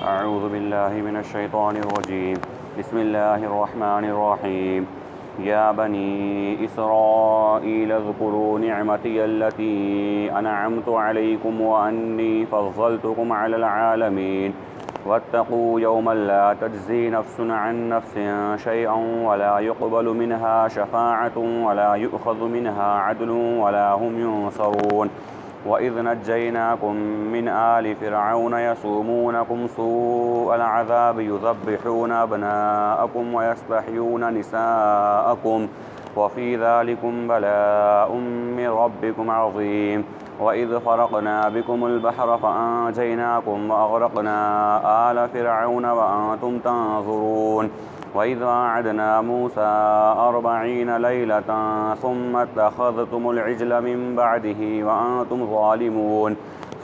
अऊज़ु बिल्लाहि मिनश्शैतानिर्रजीम। बिस्मिल्लाहिर्रहमानिर्रहीम। या बनी इसराईल अज़्कुरू निअमती अल्लती अनअमतु अलैकुम व अन्नी फ़ज़्ज़लतुकुम अलल आलमीन वत्तक़ू यौमन ला तज्ज़ी नफ्सुन अन नफ्सिन शैअन वला युक़बलु मिनहा शफ़ाअतुन वला युअख़ज़ु मिनहा अदलुन वला हुम युनसरून। वइज़ नज्जयनाकुम मिन आलि फ़िरऔन यसूमूनकुम सूअल अज़ाब युज़ब्बिहून अब्नाअकुम व यस्तहयून निसाअकुम वफ़ी ज़ालिकुम बलाउम मिन रब्बिकुम अज़ीम। वइज़ फ़रक़ना बिकुमुल बहर फ़अंजयनाकुम व अग़रक़ना आल फ़िरऔन व अंतुम तंज़ुरून। वइज़ वाअदना मूसा 40 लैलतन सुम्मा इत्तख़ज़्तुमुल इज्ल मिन बअदिही व अंतुम ज़ालिमून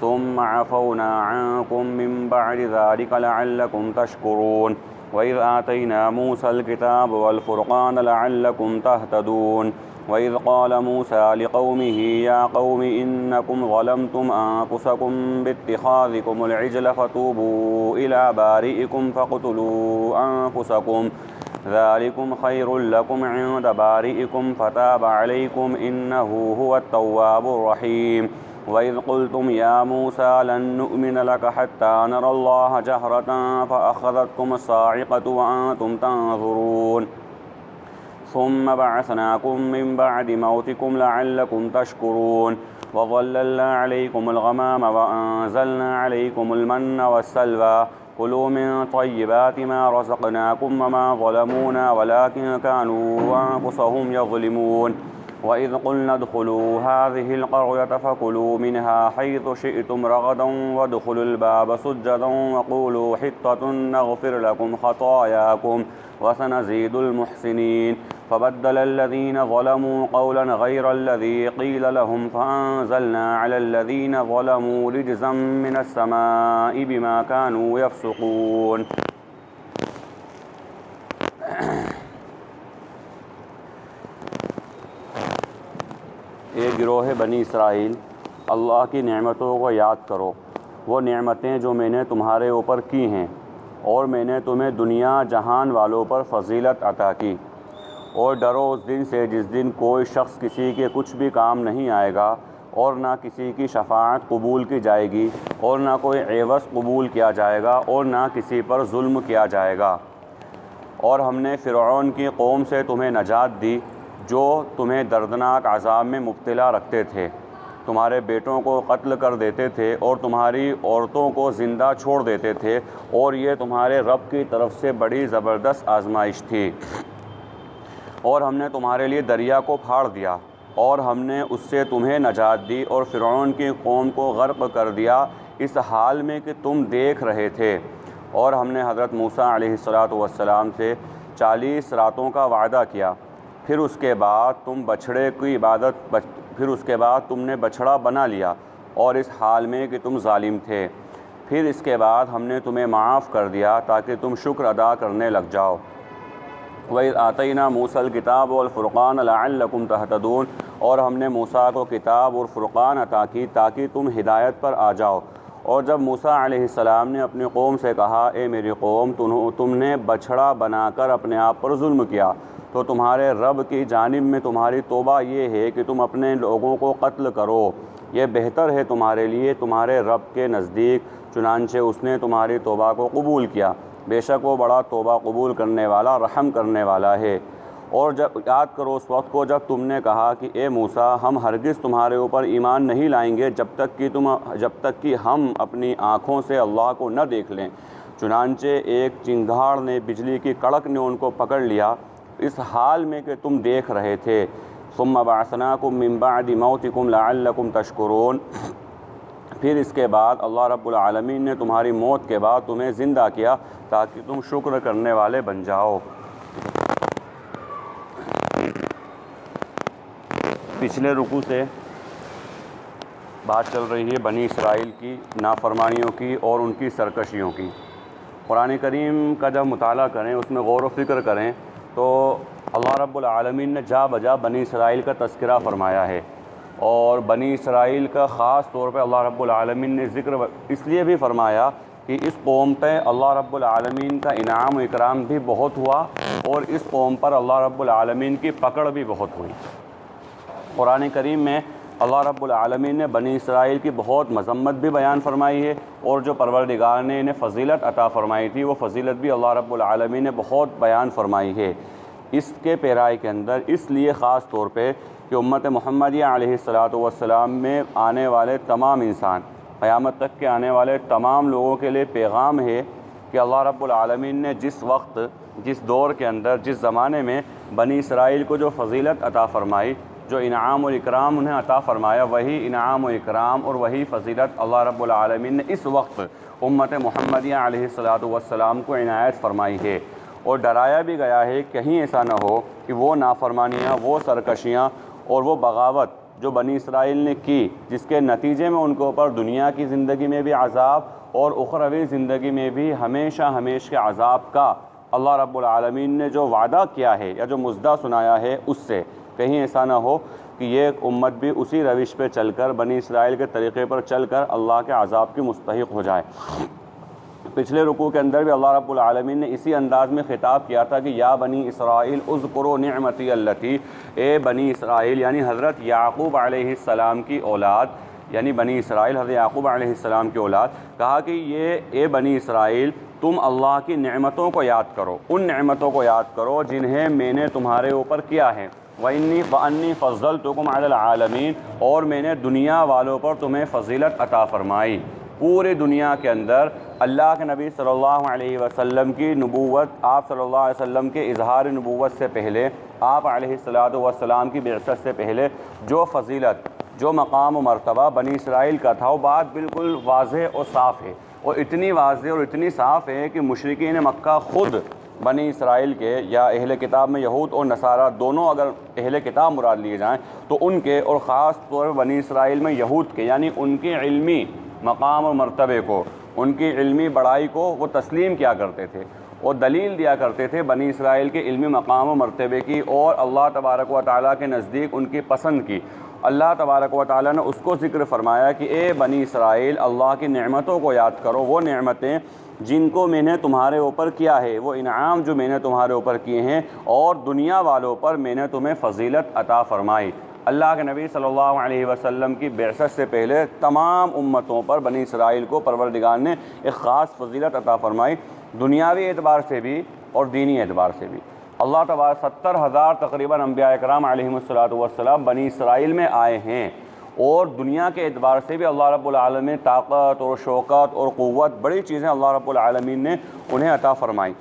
सुम्मा अफ़ौना अन्कुम मिन बअदि ज़ालिक लअल्लकुम तशकुरून। वइज़ आतैना मूसल किताब वल फ़ुरक़ान लअल्लकुम तहतदून। वइज़ क़ाल मूसा लिक़ौमिही या क़ौमि इन्नकुम ज़लमतुम अन्फुसकुम बित्तिख़ाज़िकुमुल इज्ल फ़तूबू इला बारिइकुम फ़क़्तुलू अन्फुसकुम ज़ालिकुम ख़ैरुल लकुम इंद बारिइकुम फ़ताब अलैकुम इन्नहु हुवत-तव्वाबुर रहीम। वइज़ क़ुल्तुम या मूसा लन नुअमिन लक हत्ता नरल्लाह जहरतन फ़अख़ज़तकुमुस साइक़तु व अंतुम तंज़ुरून सुम्मा बअसनाकुम मिन बअदि मौतिकुम लअल्लकुम तशकुरून। वज़ल्ललना अलैकुमुल गमाम व अंज़लना अलैकुमुल मन्न वस्सल्वा कुलू मिन तय्यिबाति मा रज़क़नाकुम वमा ज़लमूना वलाकिन कानू अन्फुसहुम यज़लिमून। वइज़ क़ुल्ना उद्ख़ुलू हाज़िहिल क़र्यत फ़कुलू मिन्हा हैथु शिअ्तुम रग़दन वद्ख़ुलुल बाब सुज्जदन वक़ूलू हित्ततुन नग़फ़िर लकुम ख़तायाकुम वसनज़ीदुल मुहसिनीन। फ़बद्दलल्लज़ीन ज़लमू क़ौलन ग़ैरल्लज़ी क़ील लहुम फ़अंज़लना अलल्लज़ीन ज़लमू रिज्ज़म मिनस्समाइ बिमा कानू यफ़्सुक़ून। ए गिरोह बनी इसराइल, अल्लाह की नेमतों को याद करो, वो नेमतें जो मैंने तुम्हारे ऊपर की हैं, और मैंने तुम्हें दुनिया जहान वालों पर फ़जीलत अता की। और डरो उस दिन से जिस दिन कोई शख्स किसी के कुछ भी काम नहीं आएगा, और ना किसी की शफ़ाअत कबूल की जाएगी, और ना कोई एवज़ कबूल किया जाएगा, और ना किसी पर जुल्म किया जाएगा। और हमने फ़िरऔन की कौम से तुम्हें नजात दी, जो तुम्हें दर्दनाक अज़ाब में मुब्तला रखते थे, तुम्हारे बेटों को कत्ल कर देते थे और तुम्हारी औरतों को ज़िंदा छोड़ देते थे, और ये तुम्हारे रब की तरफ से बड़ी ज़बरदस्त आजमाइश थी। और हमने तुम्हारे लिए दरिया को फाड़ दिया, और हमने उससे तुम्हें नजात दी, और फ़िरऔन की कौम को गर्क कर दिया इस हाल में कि तुम देख रहे थे। और हमने हज़रत मूसा अलैहिस्सलातु वस्सलाम से 40 रातों का वादा किया। फिर उसके बाद तुमने बछड़ा बना लिया, और इस हाल में कि तुम जालिम थे। फिर इसके बाद हमने तुम्हें माफ़ कर दिया ताकि तुम शुक्र अदा करने लग जाओ। वइज़ आतैना मूसल किताब वल फ़ुरक़ान लअल्लकुम तहतदून, और हमने मूसा को किताब और फ़ुरक़ान अता की ताकि तुम हिदायत पर आ जाओ। और जब मूसा अलैहिस्सलाम ने अपनी कौम से कहा, ए मेरी कौम, तुमने बछड़ा बनाकर अपने आप पर जुल्म किया, तो तुम्हारे रब की जानिब में तुम्हारी तौबा ये है कि तुम अपने लोगों को कत्ल करो। ये बेहतर है तुम्हारे लिए तुम्हारे रब के नज़दीक। चुनांचे उसने तुम्हारी तौबा को कबूल किया, बेशक वो बड़ा तौबा कबूल करने वाला, रहम करने वाला है। और जब याद करो उस वक्त को जब तुमने कहा कि ए मूसा, हम हरगिज़ तुम्हारे ऊपर ईमान नहीं लाएंगे जब तक कि हम अपनी आँखों से अल्लाह को न देख लें। चुनांचे एक चिंगाड़ ने, बिजली की कड़क ने उनको पकड़ लिया इस हाल में कि तुम देख रहे थे। सुम्मा बअसनाकुम मिन बअदि मौतिकुम लअल्लकुम तशकुरून। फिर इसके बाद अल्लाह रब्बुल आलमीन ने तुम्हारी मौत के बाद तुम्हें ज़िंदा किया ताकि तुम शुक्र करने वाले बन जाओ। पिछले रुकू से बात चल रही है बनी इसराइल की नाफरमानियों की और उनकी सरकशियों की। कुरान करीम का जब मुताला करें, उसमें गौर व फिक्र करें, तो अल्लाह रब्बुल आलमीन ने जा बजा बनी इसराइल का तज़किरा फ़रमाया है। और बनी इसराइल का ख़ास तौर पर अल्लाह रब्बुल आलमीन ने ज़िक्र इसलिए भी फ़रमाया कि इस कौम पे अल्लाह रब्बुल आलमीन का इनाम व इकराम भी बहुत हुआ और इस कौम पर अल्लाह रब्बुल आलमीन की पकड़ भी बहुत हुई। कुरान करीम में अल्लाह रब्बुल आलमीन ने बनी इसराइल की बहुत मजम्मत भी बयान फरमाई है और जो परवरदिगार ने इन्हें फ़जीलत अता फ़रमाई थी वो फ़जीलत भी अल्लाह रब्बुल आलमीन ने बहुत बयान फरमाई है। इसके पैराई के अंदर इसलिए ख़ास तौर पे कि उम्मत मुहम्मदिया अलैहिस्सलातु वस्सलाम में आने वाले तमाम इंसान, क़यामत तक के आने वाले तमाम लोगों के लिए पैगाम है कि अल्लाह रब्बुल आलमीन ने जिस वक्त, जिस दौर के अंदर, जिस ज़माने में बनी इसराइल को जो फ़जीलत अता फ़रमाई, जो इनाम और इकराम उन्हें अता फ़रमाया, वही इनाम और इकराम और वही फ़जीलत अल्लाह रब्बुल आलमीन ने इस वक्त उम्मत मुहम्मदिया अलैहिस्सलातु वस्सलाम को इनायत फ़रमाई है। और डराया भी गया है कहीं ऐसा न हो कि वो नाफरमानियाँ, वो सरकशियाँ और वो बगावत जो बनी इसराइल ने की, जिसके नतीजे में उनके ऊपर दुनिया की ज़िंदगी में भी अज़ाब और उखरवी ज़िंदगी में भी हमेशा हमेशा के अज़ाब का अल्लाह रब्बुल आलमीन ने जो वादा किया है या जो मुज़्दा सुनाया है, उससे कहीं ऐसा ना हो कि ये उम्मत भी उसी रविश पे चलकर, बनी इसराइल के तरीक़े पर चलकर अल्लाह के अज़ाब की मुस्तहिक़ हो जाए। पिछले रुकू के अंदर भी अल्लाह रब्बुल आलमीन ने इसी अंदाज़ में ख़िताब किया था कि या बनी इसराइल उज़्कुरू निअमती अल्लती, ए बनी इसराइल यानी हज़रत याक़ूब अलैहिस्सलाम की औलाद, यानी बनी इसराइल हज़रत याक़ूब अलैहिस्सलाम की औलाद, कहा कि ये ए बनी इसराइल तुम अल्लाह की नेमतों को याद करो, उन नेमतों को याद करो जिन्हें मैंने तुम्हारे ऊपर किया है। वन्नी फ़ज़्ज़लतुकुम अलल आलमीन, और मैंने दुनिया वालों पर तुम्हें फ़जीलत अता फ़रमाई। पूरे दुनिया के अंदर अल्लाह के नबी सल्लल्लाहु अलैहि वसल्लम की नबूवत, आप सल्लल्लाहु अलैहि वसल्लम के इजहार नबूवत से पहले, आप अलैहिस्सलातु वस्सलाम की बिअसत से पहले जो फ़जीलत, जो मकाम व मर्तबा बनी इसराइल का था, वो बात बिल्कुल वाज़ेह और साफ़ है। और इतनी वाज़ेह और इतनी साफ़ है कि मुशरिकीन मक्का ख़ुद बनी इसराइल के, या अहले किताब में यहूद और नसारा दोनों अगर अहले किताब मुराद लिए जाएँ तो उनके, और ख़ास तौर पर बनी इसराइल में यहूद के, यानी उनके इल्मी मकाम और मर्तबे को, उनकी इल्मी बड़ाई को वो तस्लीम किया करते थे और दलील दिया करते थे बनी इसराइल के इल्मी मकाम और मर्तबे की, और अल्लाह तबारक व तआला के नज़दीक उनकी पसंद की। अल्लाह तबारक व तआला ने उसको ज़िक्र फरमाया कि ए बनी इसराइल, अल्लाह की नेमतों को याद करो, वो नेमतें जिनको मैंने तुम्हारे ऊपर किया है, वो इनाम जो मैंने तुम्हारे ऊपर किए हैं, और दुनिया वालों पर मैंने तुम्हें फ़जीलत अता फ़रमाई। अल्लाह के नबी सल्लल्लाहु अलैहि वसल्लम की बिअसत से पहले तमाम उम्मतों पर बनी इसराइल को परवरदिगार ने एक ख़ास फ़जीलत अता फ़रमाई, दुनियावी एतबार से भी और दीनी एतबार से भी। अल्लाह तबारक 70,000 तकरीबन अम्बिया इकराम अलैहिमुस्सलातु वस्सलाम बनी इसराइल में आए हैं, और दुनिया के एतबार से भी अल्लाह रब्बुल आलमीन ताकत और शौकत और क़ुव्वत, बड़ी चीज़ें अल्लाह रब्बुल आलमीन ने उन्हें अता फ़रमाई।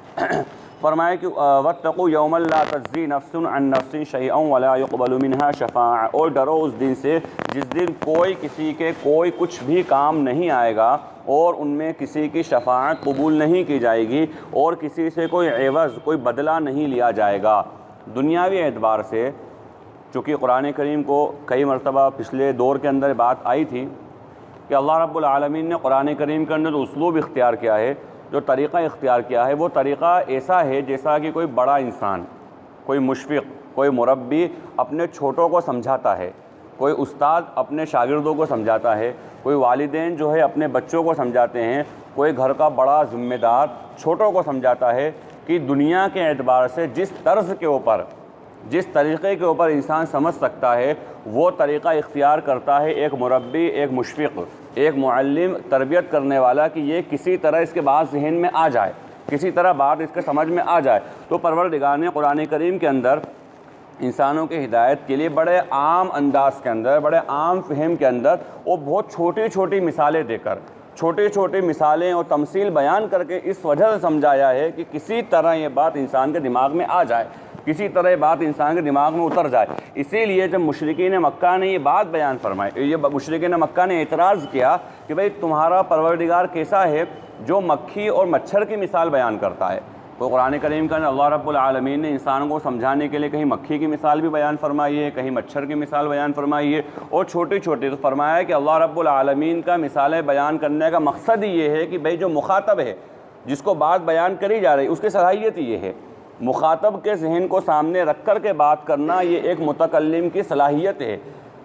फरमाया कि वत्तक़ू यौमन ला तज़्ज़ी नफ्सुन अन नफ्सिन शैअन वला युक़बलु मिन्हा शफ़ाअ, और डरो उस दिन से जिस दिन कोई किसी के कोई कुछ भी काम नहीं आएगा और उनमें किसी की शफ़ाअत कबूल नहीं की जाएगी और किसी से कोई एवज़, कोई बदला नहीं लिया जाएगा। दुनियावी एतबार से चूँकि कुरान करीम को कई मरतबा पिछले दौर के अंदर बात आई थी कि अल्लाह रब्बुल आलमीन ने कुरान करीम के अंदर जो उसलूब इख्तियार किया है, जो तरीक़ा इख्तियार किया है, वो तरीक़ा ऐसा है जैसा कि कोई बड़ा इंसान, कोई मुशफ़िक़, कोई मुरब्बी अपने छोटों को समझाता है, कोई उस्ताद अपने शागिर्दों को समझाता है, कोई वालिदैन जो है अपने बच्चों को समझाते हैं, कोई घर का बड़ा ज़िम्मेदार छोटों को समझाता है कि दुनिया के एतबार से जिस तर्ज़ के ऊपर, जिस तरीक़े के ऊपर इंसान समझ सकता है, वो तरीक़ा इख्तियार करता है एक मुरब्बी, एक मुशफ़िक़, एक मुअल्लिम, तरबियत करने वाला, कि ये किसी तरह इसके बात ज़हन में आ जाए, किसी तरह बात इसके समझ में आ जाए। तो परवरदिगार ने कुरान करीम के अंदर इंसानों की हिदायत के लिए बड़े आम अंदाज़ के अंदर, बड़े आम फ़हम के अंदर, वो बहुत छोटी छोटी मिसालें देकर, छोटी छोटी मिसालें और तमसील बयान करके इस वजह से समझाया है कि किसी तरह ये बात इंसान के दिमाग में आ जाए, किसी तरह ये बात इंसान के दिमाग में उतर जाए। इसीलिए जब मुशरिकीन मक्का ने ये बात बयान फरमाई, ये मुशरिकीन मक्का ने एतराज़ किया कि भाई तुम्हारा परवरदिगार कैसा है जो मक्खी और मच्छर की मिसाल बयान करता है। तो कुरान करीम का अल्लाह रब्बुल आलमीन ने इंसानों को समझाने के लिए कहीं मक्खी की मिसाल भी बयान फरमाई है, कहीं मच्छर की मिसाल बयान फरमाई है, और छोटी छोटी तो फरमाया है कि अल्लाह रब्बुल आलमीन का मिसालें बयान करने का मकसद ही ये है कि भाई जो मुखातब है, जिसको बात बयान करी जा रही, उसकी सलाहियत ये है। मुखातब के जहन को सामने रख कर के बात करना, ये एक मुतकल्लिम की सलाहियत है।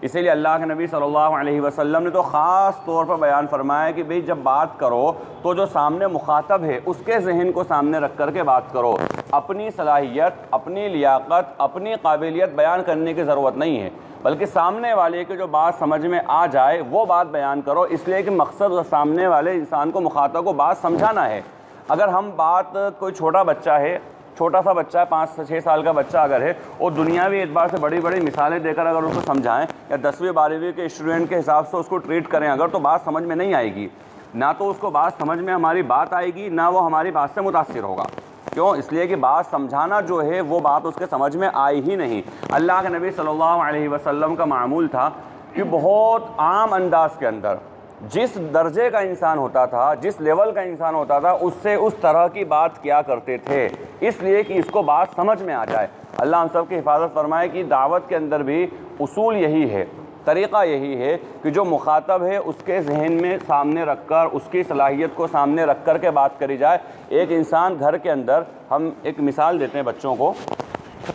इसीलिए अल्लाह के नबी सल्लल्लाहु अलैहि वसल्लम ने तो ख़ास तौर पर बयान फरमाया कि भाई जब बात करो तो जो सामने मुखातब है उसके जहन को सामने रख कर के बात करो। अपनी सलाहियत, अपनी लियाकत, अपनी काबिलियत बयान करने की ज़रूरत नहीं है, बल्कि सामने वाले की जो बात समझ में आ जाए वो बात बयान करो, इसलिए कि मकसद सामने वाले इंसान को, मुखातब को बात समझाना है। अगर हम बात, कोई छोटा बच्चा है, छोटा सा बच्चा है, 5-6 साल का बच्चा अगर है, और दुनियावी एतबार से बड़ी बड़ी मिसालें देकर अगर उसको समझाएं या 10वीं 12वीं के स्टूडेंट के हिसाब से उसको ट्रीट करें अगर, तो बात समझ में नहीं आएगी। ना तो उसको बात समझ में हमारी बात आएगी, ना वो हमारी बात से मुतासिर होगा। क्यों? इसलिए कि बात समझाना जो है वो बात उसके समझ में आई ही नहीं। अल्लाह के नबी सल्लल्लाहु अलैहि वसल्लम का मामूल था कि बहुत आम अंदाज के अंदर जिस दर्जे का इंसान होता था, जिस लेवल का इंसान होता था, उससे उस तरह की बात किया करते थे, इसलिए कि इसको बात समझ में आ जाए। अल्लाह हम सब की हिफाजत फरमाए कि दावत के अंदर भी उसूल यही है, तरीक़ा यही है कि जो मुखातब है उसके जहन में सामने रख कर, उसकी सलाहियत को सामने रख कर के बात करी जाए। एक इंसान घर के अंदर, हम एक मिसाल देते हैं बच्चों को,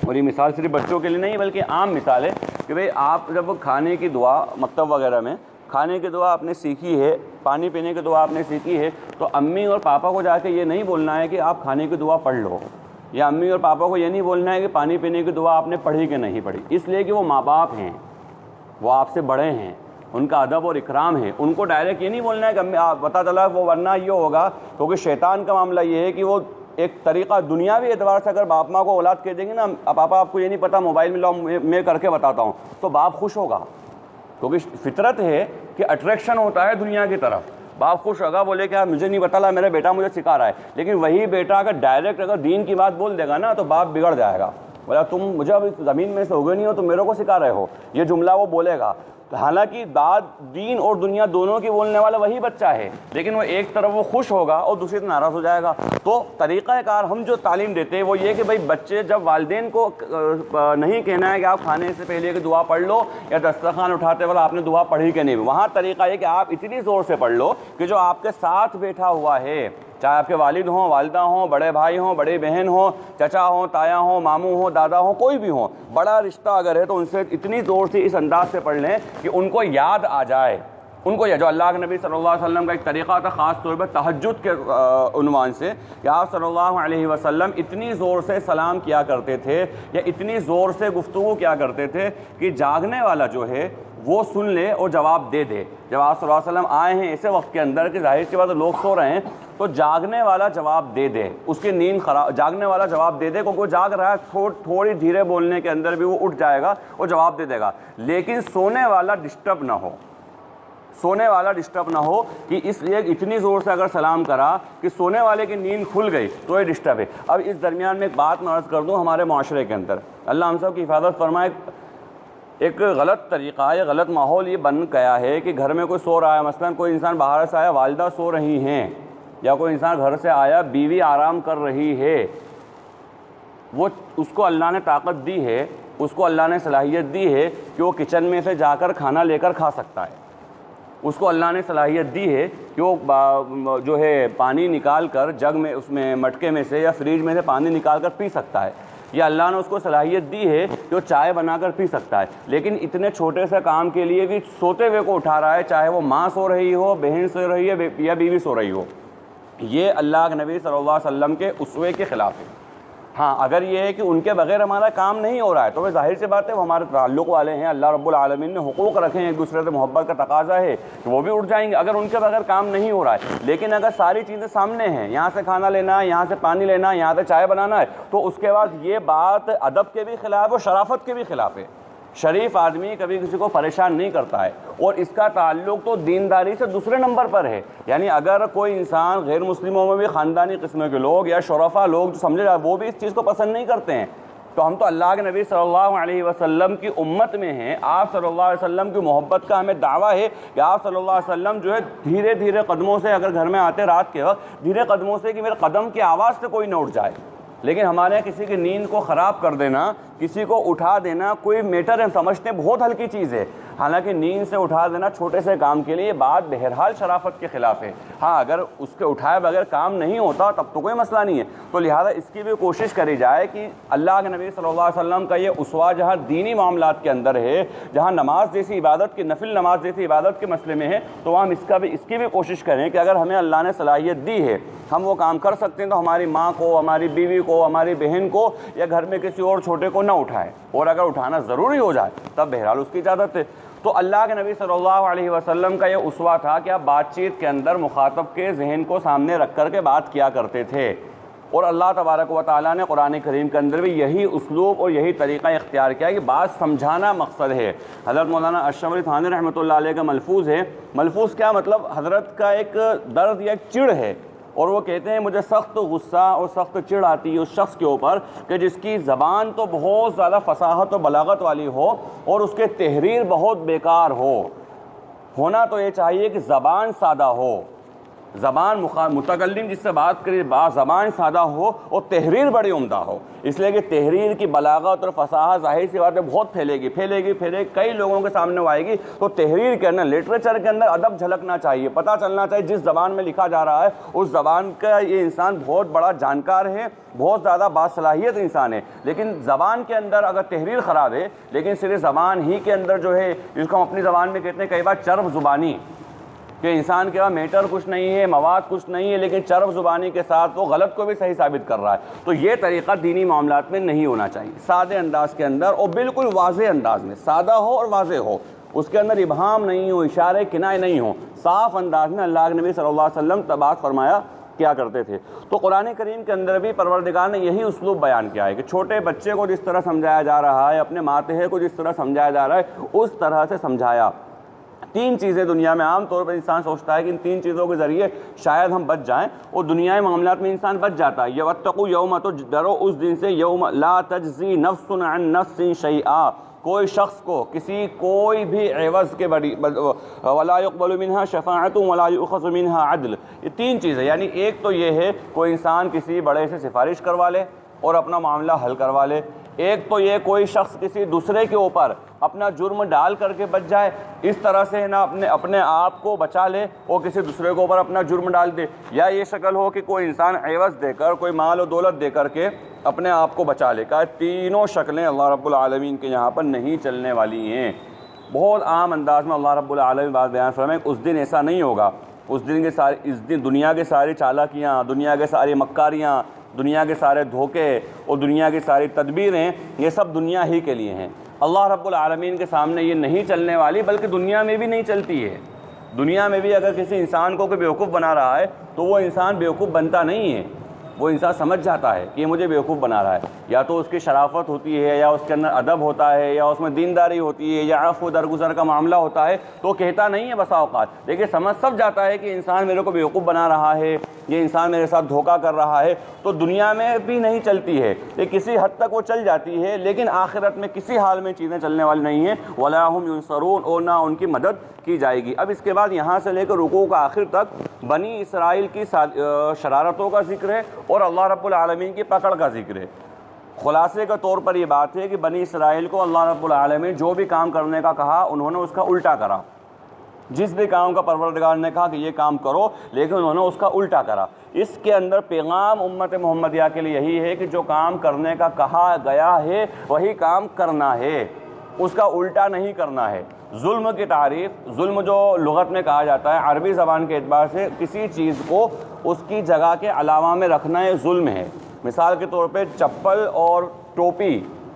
और ये मिसाल सिर्फ बच्चों के लिए नहीं बल्कि आम मिसाल है कि भाई आप जब खाने की दुआ, मकतब वगैरह में खाने की दुआ आपने सीखी है, पानी पीने की दुआ आपने सीखी है, तो अम्मी और पापा को जाके ये नहीं बोलना है कि आप खाने की दुआ पढ़ लो, या अम्मी और पापा को ये नहीं बोलना है कि पानी पीने की दुआ आपने पढ़ी कि नहीं पढ़ी, इसलिए कि वो माँ बाप हैं, वो आपसे बड़े हैं, उनका अदब और इकराम है। उनको डायरेक्ट ये नहीं बोलना है कि अम्मी, आप पता चला वो, वरना ये होगा, क्योंकि शैतान का मामला ये है कि वो एक तरीक़ा दुनियावी एतबार से अगर बाप माँ को औलाद कह देंगे ना, पापा आपको ये नहीं पता, मोबाइल में लो, मैं करके बताता हूँ, तो बाप खुश होगा, क्योंकि फितरत है कि अट्रैक्शन होता है दुनिया की तरफ। बाप खुश होगा, बोले कि मुझे नहीं पता, मेरा बेटा मुझे सिखा रहा है। लेकिन वही बेटा अगर डायरेक्ट अगर दीन की बात बोल देगा ना, तो बाप बिगड़ जाएगा, बोला तुम मुझे अभी ज़मीन में से उगे नहीं हो, तुम मेरे को सिखा रहे हो, ये जुमला वो बोलेगा। हालांकि बात दीन और दुनिया दोनों की बोलने वाला वही बच्चा है, लेकिन वो एक तरफ वो खुश होगा और दूसरी तरफ नाराज़ हो जाएगा। तो तरीक़ाकार हम जो तालीम देते हैं वो ये कि भाई बच्चे जब वालिदैन को नहीं कहना है कि आप खाने से पहले की दुआ पढ़ लो, या दस्तरखान उठाते वक्त आपने दुआ पढ़ी कि नहीं, वहाँ तरीक़ा है कि आप इतनी ज़ोर से पढ़ लो कि जो आपके साथ बैठा हुआ है, चाहे आपके वालिद हों, वालिदा हों, बड़े भाई हों, बड़ी बहन हों, चचा हों, ताया हों, मामू हों, दादा हों, कोई भी हों, बड़ा रिश्ता अगर है तो उनसे इतनी ज़ोर से इस अंदाज से पढ़ लें कि उनको याद आ जाए। उनको यह जो अल्लाह के नबी सल्लल्लाहु अलैहि वसल्लम का एक तरीक़ा था ख़ास तौर पर तहज्जुद के उन्वान से, कि आप सल्लल्लाहु अलैहि वसल्लम इतनी ज़ोर से सलाम किया करते थे या इतनी ज़ोर से गुफ्तगू किया करते थे कि जागने वाला जो है वो सुन ले और जवाब दे दे। जब आप सल्लल्लाहु अलैहि वसल्लम आए हैं ऐसे वक्त के अंदर कि जाहिर सी बात लोग सो रहे हैं, तो जागने वाला जवाब दे दे, उसकी नींद खराब, जागने वाला जवाब दे दे, क्योंकि वो जाग रहा है, थोड़ी धीरे बोलने के अंदर भी वो उठ जाएगा और जवाब दे देगा। लेकिन सोने वाला डिस्टर्ब ना हो, सोने वाला डिस्टर्ब ना हो, कि इसलिए इतनी ज़ोर से अगर सलाम करा कि सोने वाले की नींद खुल गई तो ये डिस्टर्ब है। अब इस दरमियान में एक बात मैं अर्ज़ कर दूँ, हमारे माशरे के अंदर अल्लाह हम सब की हिफाजत फरमाए, एक गलत तरीक़ा या गलत माहौल ये बन गया है कि घर में कोई सो रहा है, मसलन कोई इंसान बाहर से आया, वालिदा सो रही हैं, या कोई इंसान घर से आया, बीवी आराम कर रही है, वो उसको अल्लाह ने ताकत दी है, उसको अल्लाह ने सलाहियत दी है कि वो किचन में से जाकर खाना लेकर खा सकता है, उसको अल्लाह ने सलाहियत दी है कि वो जो है पानी निकाल कर जग में, उसमें मटके में से या फ्रिज में से पानी निकाल कर पी सकता है, या अल्लाह ने उसको सलाहियत दी है कि वो चाय बनाकर पी सकता है। लेकिन इतने छोटे से काम के लिए भी सोते हुए को उठा रहा है, चाहे वो माँ सो रही हो, बहन सो रही है या बीवी सो रही हो। ये अल्लाह के नबी सल्लल्लाहु अलैहि वसल्लम के उसवे के ख़िलाफ़ है। हाँ, अगर ये है कि उनके बग़ैर हमारा काम नहीं हो रहा है, तो वह ज़ाहिर सी बात है वो हमारे ताल्लुक़ वाले हैं, अल्लाह रब्बुल आलमीन ने हुकूक़ रखे हैं, एक दूसरे से मोहब्बत का तकाज़ा है कि वो भी उठ जाएंगे अगर उनके बग़ैर काम नहीं हो रहा है। लेकिन अगर सारी चीज़ें सामने हैं, यहाँ से खाना लेना है, यहाँ से पानी लेना है, यहाँ से चाय बनाना है, तो उसके बाद ये बात अदब के भी ख़िलाफ़ और शराफ़त के भी ख़िलाफ़ है। शरीफ आदमी कभी किसी को परेशान नहीं करता है, और इसका ताल्लुक़ तो दीनदारी से दूसरे नंबर पर है। यानी अगर कोई इंसान, गैर मुस्लिमों में भी ख़ानदानी किस्म के लोग या शुरफा लोग जो समझे जाए, वो भी इस चीज़ को पसंद नहीं करते हैं, तो हम तो अल्लाह के नबी सल्लल्लाहु अलैहि वसल्लम की उम्मत में हैं। आप सल्लल्लाहु अलैहि वसल्लम की मोहब्बत का हमें दावा है कि आप सल्लल्लाहु अलैहि वसल्लम जो है धीरे धीरे कदमों से, अगर घर में आते रात के वक्त, धीरे कदमों से कि मेरे कदम की आवाज़ से कोई न उठ जाए। लेकिन हमारे यहाँ किसी की नींद को ख़राब कर देना, किसी को उठा देना कोई मैटर है, समझते हैं बहुत हल्की चीज़ है। हालांकि नींद से उठा देना छोटे से काम के लिए ये बात बहरहाल शराफत के ख़िलाफ़ है। हाँ, अगर उसके उठाए बगैर काम नहीं होता तब तो कोई मसला नहीं है। तो लिहाजा इसकी भी कोशिश करी जाए कि अल्लाह के नबी सल्लल्लाहु अलैहि वसल्लम का ये उसवा जहाँ दीनी मामलात के अंदर है, जहाँ नमाज जैसी इबादत की, नफिल नमाज जैसी इबादत के मसले में है, तो हम इसकी भी कोशिश करें कि अगर हमें अल्लाह ने सलाहियत दी है, हम वो काम कर सकते हैं, तो हमारी माँ को, हमारी बीवी को, हमारी बहन को या घर में किसी और छोटे को ना उठाएं, और अगर उठाना ज़रूरी हो जाए तब बहरहाल उसकी इजाज़त है। तो अल्लाह के नबी सल्लल्लाहु अलैहि वसल्लम का ये उसवा था कि आप बातचीत के अंदर मुखातब के जहन को सामने रख कर के बात किया करते थे, और अल्लाह तबारक व तआला ने कुरान करीम के अंदर भी यही उसलूब और यही तरीक़ा इख्तियार किया कि बात समझाना मकसद है। हज़रत मौलाना अशरफ थानी रहमतुल्लाह अलैह का मलफूज़ है। मलफूज़ क्या मतलब, हज़रत का एक दर्द या चिड़ है, और वो कहते हैं मुझे सख्त गुस्सा और सख्त चिढ़ आती है उस शख्स के ऊपर कि जिसकी ज़बान तो बहुत ज़्यादा फसाहत और बलागत वाली हो और उसके तहरीर बहुत बेकार हो। होना तो ये चाहिए कि ज़बान सादा हो, ज़बान मुतकल्लिम जिससे बात करे ज़बान सादा हो और तहरीर बड़ी उम्दा हो, इसलिए कि तहरीर की बलागत और फसाहत ज़ाहिर सी बात है बहुत फैलेगी, कई लोगों के सामने वो आएगी। तो तहरीर के अंदर, लिटरेचर के अंदर अदब झलकना चाहिए, पता चलना चाहिए जिस ज़बान में लिखा जा रहा है उस ज़बान का ये इंसान बहुत बड़ा जानकार है, बहुत ज़्यादा बासलाहियत इंसान है। लेकिन ज़बान के अंदर अगर तहरीर ख़राब है, लेकिन सिर्फ ज़बान ही के अंदर जो है, जिसको हम अपनी ज़बान में कहते हैं कई बार चर्ब ज़ुबानी, कि इंसान के पास मैटर कुछ नहीं है, मवाद कुछ नहीं है, लेकिन चरब ज़ुबानी के साथ वो गलत को भी सही साबित कर रहा है, तो ये तरीक़ा दीनी मामलात में नहीं होना चाहिए। सादे अंदाज़ के अंदर और बिल्कुल वाज़े अंदाज़ में, सादा हो और वाज़े हो, उसके अंदर इबहाम नहीं हो, इशारे किनाए नहीं हो, साफ़ अंदाज़ में अल्लाह के नबी सल्लल्लाहु अलैहि वसल्लम तबात फरमाया क्या करते थे। तो कुरान करीम के अंदर भी परवरदिगार ने यही उसलूब बयान किया है कि छोटे बच्चे को जिस तरह समझाया जा रहा है, अपने मातहे को जिस तरह समझाया जा रहा है, उस तरह से समझाया। तीन चीज़ें दुनिया में आम तौर पर इंसान सोचता है कि इन तीन चीज़ों के ज़रिए शायद हम बच जाएं, और दुनियाई मामलात में इंसान बच जाता है। यवत्तकू यौम, तो डरो उस दिन से, यौम ला तजज़ी नफ्सुन अन नफ्सिन शैआ, कोई शख्स को कोई भी एवज़ के बड़ी, वला युक़बलु मिन्हा शफ़ाअतुन वला युख़ज़ु मिन्हा अदल। ये तीन चीज़ें, यानी एक तो ये है कोई इंसान किसी बड़े से सिफारिश करवा ले और अपना मामला हल करवा ले, एक तो ये कोई शख्स किसी दूसरे के ऊपर अपना जुर्म डाल करके बच जाए, इस तरह से ना अपने आप को बचा ले और किसी दूसरे के ऊपर अपना जुर्म डाल दे, या ये शक्ल हो कि कोई इंसान एवज़ देकर, कोई माल और दौलत दे करके अपने आप को बचा ले। कहा तीनों शक्लें अल्लाह रब्बुल आलमीन के यहाँ पर नहीं चलने वाली हैं। बहुत आम अंदाज में अल्लाह रब्बुल आलमीन बात बयान फरमाए, उस दिन ऐसा नहीं होगा। उस दिन इस दिन दुनिया के सारी चालाकियाँ, दुनिया के सारी मक्कारियाँ, दुनिया के सारे धोखे और दुनिया की सारी तदबीरें, ये सब दुनिया ही के लिए हैं। अल्लाह रब्बुल आलमीन के सामने ये नहीं चलने वाली, बल्कि दुनिया में भी नहीं चलती है। दुनिया में भी अगर किसी इंसान को कोई बेवकूफ़ बना रहा है तो वो इंसान बेवकूफ़ बनता नहीं है, वो इंसान समझ जाता है कि ये मुझे बेवकूफ़ बना रहा है। या तो उसकी शराफत होती है, या उसके अंदर अदब होता है, या उसमें दीनदारी होती है, या अफ़्व दरगुज़र का मामला होता है, तो कहता नहीं है बसा औक़ात, लेकिन समझ सब जाता है कि इंसान मेरे को बेवकूफ़ बना रहा है, ये इंसान मेरे साथ धोखा कर रहा है। तो दुनिया में भी नहीं चलती है, ये किसी हद तक वो चल जाती है, लेकिन आखिरत में किसी हाल में चीज़ें चलने वाली नहीं हैं। वला हुम युनसरून, और ना उनकी मदद की जाएगी। अब इसके बाद यहाँ से लेकर रुकू का आखिर तक बनी इसराइल की शरारतों का जिक्र है और अल्लाह रब्बुल आलमीन की पकड़ का जिक्र है। खुलासे के तौर पर ये बात है कि बनी इसराइल को अल्लाह रब्बुल आलमीन जो भी काम करने का कहा, उन्होंने उसका उल्टा करा। जिस भी काम का परवरदिगार ने कहा कि ये काम करो, लेकिन उन्होंने उसका उल्टा करा। इसके अंदर पैगाम उम्मत मोहम्मदिया के लिए यही है कि जो काम करने का कहा गया है वही काम करना है, उसका उल्टा नहीं करना है। जुल्म की तारीफ़, जुल्म जो लुग़त में कहा जाता है अरबी ज़बान के एतबार से, किसी चीज़ को उसकी जगह के अलावा में रखना ये जुल्म है। मिसाल के तौर पे चप्पल और टोपी,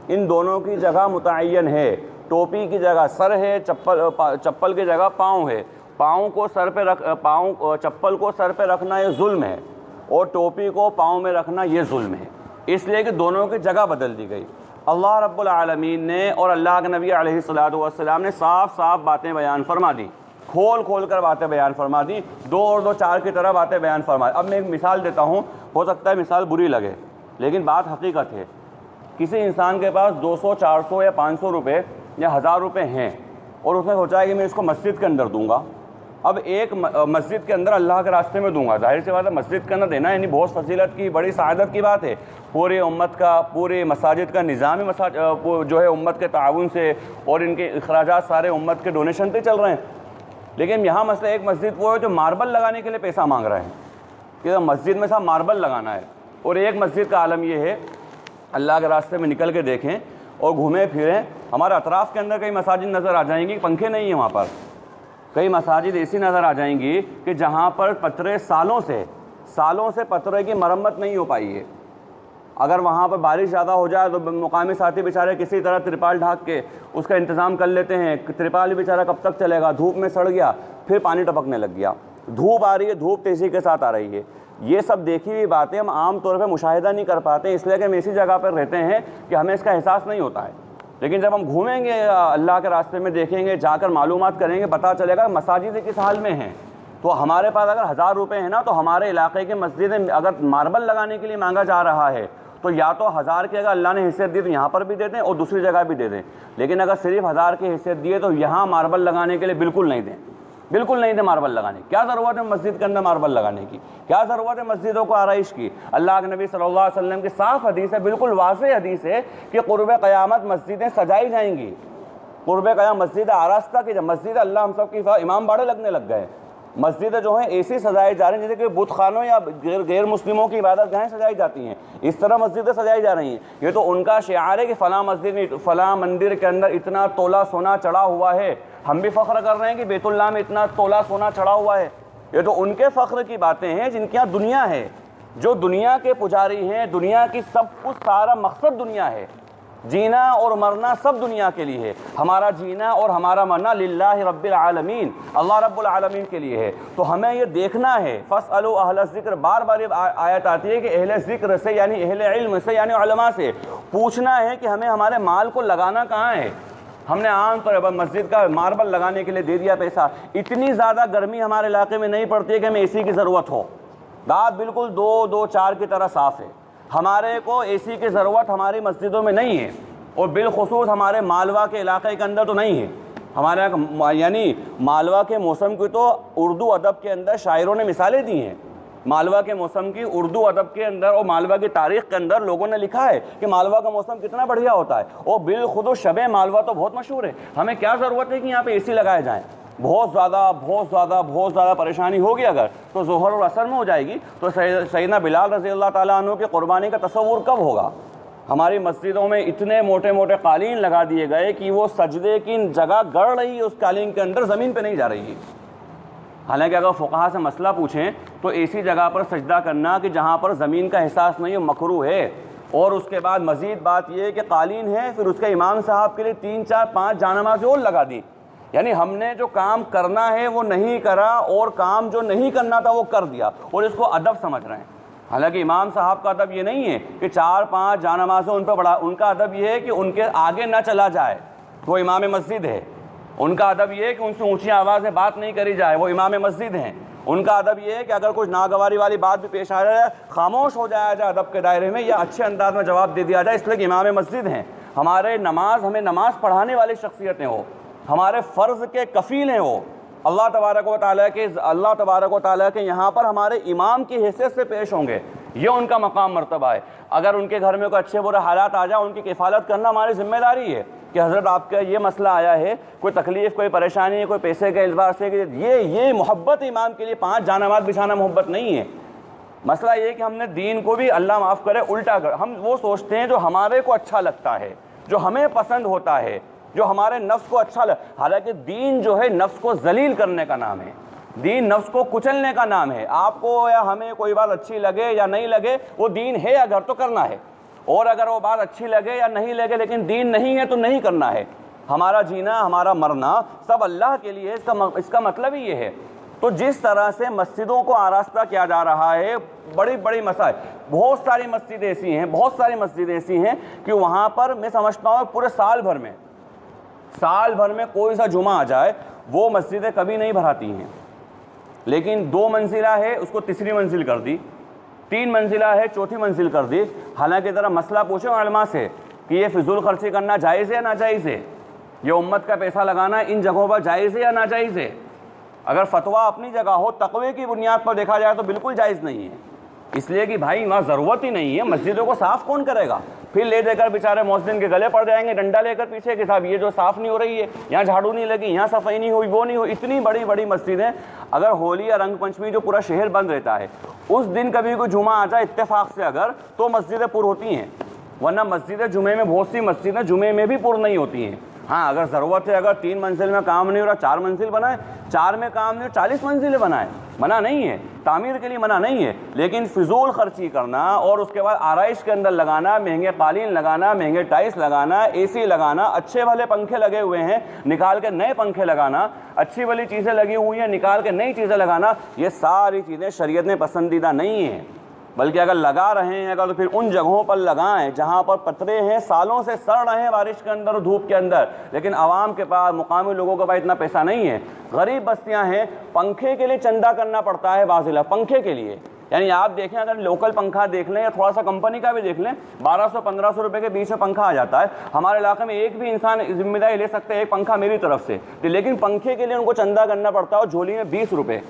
इन दोनों की जगह मुतअय्यन है। टोपी की जगह सर है, चप्पल की जगह पाँव है। पाँव को सर पे रख चप्पल को सर पे रखना ये जुल्म है, और टोपी को पाँव में रखना ये जुल्म है, इसलिए कि दोनों की जगह बदल दी गई। अल्लाह रब्बुल आलमीन ने और अल्लाह के नबी अलैहिस्सलातु वस्सलाम ने साफ़ साफ़ बातें बयान फरमा दी, खोल कर बातें बयान फरमा दी, 2 और 2 4 की तरह बातें बयान फरमा दी। अब मैं एक मिसाल देता हूँ, हो सकता है मिसाल बुरी लगे, लेकिन बात हकीकत है। किसी इंसान के पास 200, 400 या 500 रुपये या 1000 रुपये हैं, और उसने सोचा है कि मैं इसको मस्जिद के अंदर दूंगा, अब एक मस्जिद के अंदर अल्लाह के रास्ते में दूंगा, जाहिर सी बात है मस्जिद के अंदर देना यानी बहुत फजीलत की, बड़ी सआदत की बात है। पूरी उम्मत का, पूरे मसाजिद का निज़ाम जो है उम्मत के ताउन से और इनके अखराजात सारे उम्मत के डोनेशन पे चल रहे हैं। लेकिन यहाँ मसला एक मस्जिद वो है जो मार्बल लगाने के लिए पैसा मांग रहे हैं कि मस्जिद में साहब मार्बल लगाना है। और एक मस्जिद का आलम ये है, अल्लाह के रास्ते में निकल के देखें और घूमें फिरें, हमारे अतराफ़ के अंदर कई मसाजिद नज़र आ जाएंगी, पंखे नहीं है वहाँ पर। कई मसाजिद ऐसी नज़र आ जाएंगी कि जहाँ पर पतरे सालों से पतरे की मरम्मत नहीं हो पाई है। अगर वहाँ पर बारिश ज़्यादा हो जाए तो मुकामी साथी बेचारे किसी तरह तिरपाल ढाक के उसका इंतज़ाम कर लेते हैं। तिरपाल बेचारा कब तक चलेगा, धूप में सड़ गया, फिर पानी टपकने लग गया, धूप आ रही है, धूप तेज़ी के साथ आ रही है। ये सब देखी हुई बातें हम आम तौर पर मुशाहिदा नहीं कर पाते, इसलिए कि हम ऐसी जगह पर रहते हैं कि हमें इसका एहसास नहीं होता है। लेकिन जब हम घूमेंगे, अल्लाह के रास्ते में देखेंगे, जाकर मालूमात करेंगे, पता चलेगा मसाजिद किस हाल में हैं। तो हमारे पास अगर 1000 रुपये है ना, तो हमारे इलाके के मस्जिद में अगर मार्बल लगाने के लिए मांगा जा रहा है तो या तो 1000 की अगर अल्लाह ने हैसियत दी तो यहाँ पर भी दे दें और दूसरी जगह भी दे दें। लेकिन अगर सिर्फ 1000 की हैसियत दिए तो यहाँ मार्बल लगाने के लिए बिल्कुल नहीं दें, बिल्कुल नहीं दें मार्बल लगाने। क्या ज़रूरत है मस्जिद के अंदर मार्बल लगाने की, क्या ज़रूरत है मस्जिदों को आराइश की। अल्लाह के नबी सल्लल्लाहु अलैहि वसल्लम की साफ़ हदीस है, बिल्कुल वाज़ेह हदीस है कि क़ुर्ब क़यामत मस्जिदें सजाई जाएंगी। क़ुर्ब क़यामत मस्जिद आरास्ता की, जब मस्जिद अल्लाह हम सब की इमाम बाड़े लगने लग गए, मस्जिदें जो हैं ऐसी सजाई जा रही हैं जैसे कि बुत खानों या गैर मुस्लिमों की इबादत गाहें सजाई जाती हैं, इस तरह मस्जिदें सजाई जा रही हैं। ये तो उनका शिआर है कि फ़लाँ मस्जिद में, फ़लाँ मंदिर के अंदर इतना तोला सोना चढ़ा हुआ है। हम भी फ़ख्र कर रहे हैं कि बैतुल्लाह में इतना तोला सोना चढ़ा हुआ है। ये तो उनके फ़ख्र की बातें हैं जिनके यहाँ दुनिया है, जो दुनिया के पुजारी हैं। दुनिया की सब कुछ, सारा मकसद दुनिया है, जीना और मरना सब दुनिया के लिए है। हमारा जीना और हमारा मरना लिल्लाहि रब्बिल आलमीन, अल्लाह रब्बुल आलमीन के लिए है। तो हमें ये देखना है, फ़स्अलू अहल ज़िक्र, बार बार ये आयत आती है कि अहले ज़िक्र से यानी अहले इल्म से यानी उलमा से पूछना है कि हमें हमारे माल को लगाना कहाँ है। हमने आम तौर पर मस्जिद का मार्बल लगाने के लिए दे दिया पैसा। इतनी ज़्यादा गर्मी हमारे इलाके में नहीं पड़ती है कि हमें एसी की ज़रूरत हो। दाँत बिल्कुल 2-2-4 की तरह साफ़ है। हमारे को एसी की ज़रूरत हमारी मस्जिदों में नहीं है, और बिलखुसूस हमारे मालवा के इलाके के अंदर तो नहीं है। हमारे यानी मालवा के मौसम की तो उर्दू अदब के अंदर शायरों ने मिसालें दी हैं। मालवा के मौसम की उर्दू अदब के अंदर और मालवा की तारीख़ के अंदर लोगों ने लिखा है कि मालवा का मौसम कितना बढ़िया होता है, और बिलखुसूस शबे मालवा तो बहुत मशहूर है। हमें क्या ज़रूरत है कि यहाँ पे एसी लगाए जाएँ। बहुत ज़्यादा परेशानी होगी अगर, तो ज़ोहर और असर में हो जाएगी। तो सैयदना बिलाल रज़ी अल्लाह ताला अन्हु की क़ुरबानी का तसव्वुर कब होगा। हमारी मस्जिदों में इतने मोटे मोटे कालीन लगा दिए गए कि वो सजदे की जगह गड़ रही है उस कालीन के अंदर, ज़मीन पे नहीं जा रही है। हालांकि अगर फ़ुक़हा से मसला पूछें तो ऐसी जगह पर सजदा करना कि जहाँ पर ज़मीन का एहसास नहीं हो मकरूह है। और उसके बाद मज़ीद बात यह है कि कालीन है, फिर उसके इमाम साहब के लिए 3-4-5 जानमाज़ें और लगा दी। यानी हमने जो काम करना है वो नहीं करा, और काम जो नहीं करना था वो कर दिया, और इसको अदब समझ रहे हैं। हालांकि इमाम साहब का अदब ये नहीं है कि 4-5 जानमाज़ें उन पर बढ़ा, उनका अदब ये है कि उनके आगे ना चला जाए, वो इमाम मस्जिद है। उनका अदब ये है कि उनसे ऊंची आवाज़ में बात नहीं करी जाए, वो इमाम मस्जिद हैं। उनका अदब ये है कि अगर कुछ नागवारी वाली बात भी पेश आ जाए, खामोश हो जाया जाए अदब के दायरे में, या अच्छे अंदाज में जवाब दे दिया जाए, इसलिए कि इमाम मस्जिद हैं। हमारे हमें नमाज़ पढ़ाने वाली शख्सियतें हो, हमारे फ़र्ज़ के कफ़ील हैं वो, अल्लाह तबारक व तआला के यहाँ पर हमारे इमाम की हैसियत से पेश होंगे। ये उनका मकाम मर्तबा है। अगर उनके घर में कोई अच्छे बुरे हालात आ जाए, उनकी किफ़ालत करना हमारी ज़िम्मेदारी है कि हज़रत आपका ये मसला आया है, कोई तकलीफ़, कोई परेशानी है, कोई पैसे के एतबार से, ये मोहब्बत इमाम के लिए 5 जानमाज़ बिछाना मोहब्बत नहीं है। मसला ये कि हमने दीन को भी, अल्लाह माफ़ करे, उल्टा कर, हम वो सोचते हैं जो हमारे को अच्छा लगता है, जो हमें पसंद होता है, जो हमारे नफ्स को अच्छा हालांकि दीन जो है नफ्स को जलील करने का नाम है, दीन नफ्स को कुचलने का नाम है। आपको या हमें कोई बात अच्छी लगे या नहीं लगे, वो दीन है अगर तो करना है, और अगर वो बात अच्छी लगे या नहीं लगे लेकिन दीन नहीं है तो नहीं करना है। हमारा जीना, हमारा मरना सब अल्लाह के लिए, इसका मतलब ही ये है। तो जिस तरह से मस्जिदों को आरास्ता किया जा रहा है, बड़ी बड़ी मसाइल, बहुत सारी मस्जिदें ऐसी हैं कि वहाँ पर मैं समझता हूँ पूरे साल भर में कोई सा जुमा आ जाए, वो मस्जिदें कभी नहीं भराती हैं। लेकिन 2 मंजिला है, उसको तीसरी मंजिल कर दी, 3 मंजिला है, चौथी मंजिल कर दी। हालांकि ज़रा मसला पूछो उलमा से कि ये फिजूल खर्ची करना जायज़ है या नाजायज़ है, ये उम्मत का पैसा लगाना इन जगहों पर जायज़ है या नाजायज़ है। अगर फतवा अपनी जगह हो, तकवे की बुनियाद पर देखा जाए तो बिल्कुल जायज़ नहीं है, इसलिए कि भाई वहाँ ज़रूरत ही नहीं है, मस्जिदों को साफ़ कौन करेगा। फिर ले देकर बेचारे मौज़िन के गले पड़ जाएंगे डंडा लेकर पीछे कि साहब ये जो साफ़ नहीं हो रही है, यहाँ झाड़ू नहीं लगी, यहाँ सफाई नहीं हुई, वो नहीं हुई। इतनी बड़ी बड़ी मस्जिदें, अगर होली या रंग पंचमी जो पूरा शहर बंद रहता है, उस दिन कभी कोई जुमा आ जाए इत्तेफाक से अगर, तो मस्जिदें पुर होती हैं, वरना मस्जिदें जुमे में, बहुत सी मस्जिदें जुमे में भी पुर नहीं होती हैं। हाँ, अगर ज़रूरत है, अगर 3 मंजिल में काम नहीं हो रहा 4 मंजिल बनाए, 4 में काम नहीं हो 40 मंजिलें बनाए, मना नहीं है, तामीर के लिए मना नहीं है। लेकिन फिजूल खर्ची करना और उसके बाद आराइश के अंदर लगाना, महंगे कालीन लगाना, महंगे टाइल्स लगाना, एसी लगाना, अच्छे वाले पंखे लगे हुए हैं निकाल के नए पंखे लगाना, अच्छी वाली चीज़ें लगी हुई हैं निकाल के नई चीज़ें लगाना, ये सारी चीज़ें शरीयत में पसंदीदा नहीं हैं। बल्कि अगर लगा रहे हैं अगर, तो फिर उन जगहों पर लगाएं जहां पर पतरे हैं, सालों से सड़ रहे हैं बारिश के अंदर और धूप के अंदर, लेकिन आवाम के पास, मुकामी लोगों के पास इतना पैसा नहीं है। गरीब बस्तियां हैं, पंखे के लिए चंदा करना पड़ता है बाजिला, पंखे के लिए। यानी आप देखें, अगर लोकल पंखा देख लें या थोड़ा सा कंपनी का भी देख लें, 1200-1500 रुपये के बीच में पंखा आ जाता है। हमारे इलाके में एक भी इंसान जिम्मेदारी ले सकते हैं एक पंखा मेरी तरफ से, लेकिन पंखे के लिए उनको चंदा करना पड़ता है और झोली में 20 रुपये,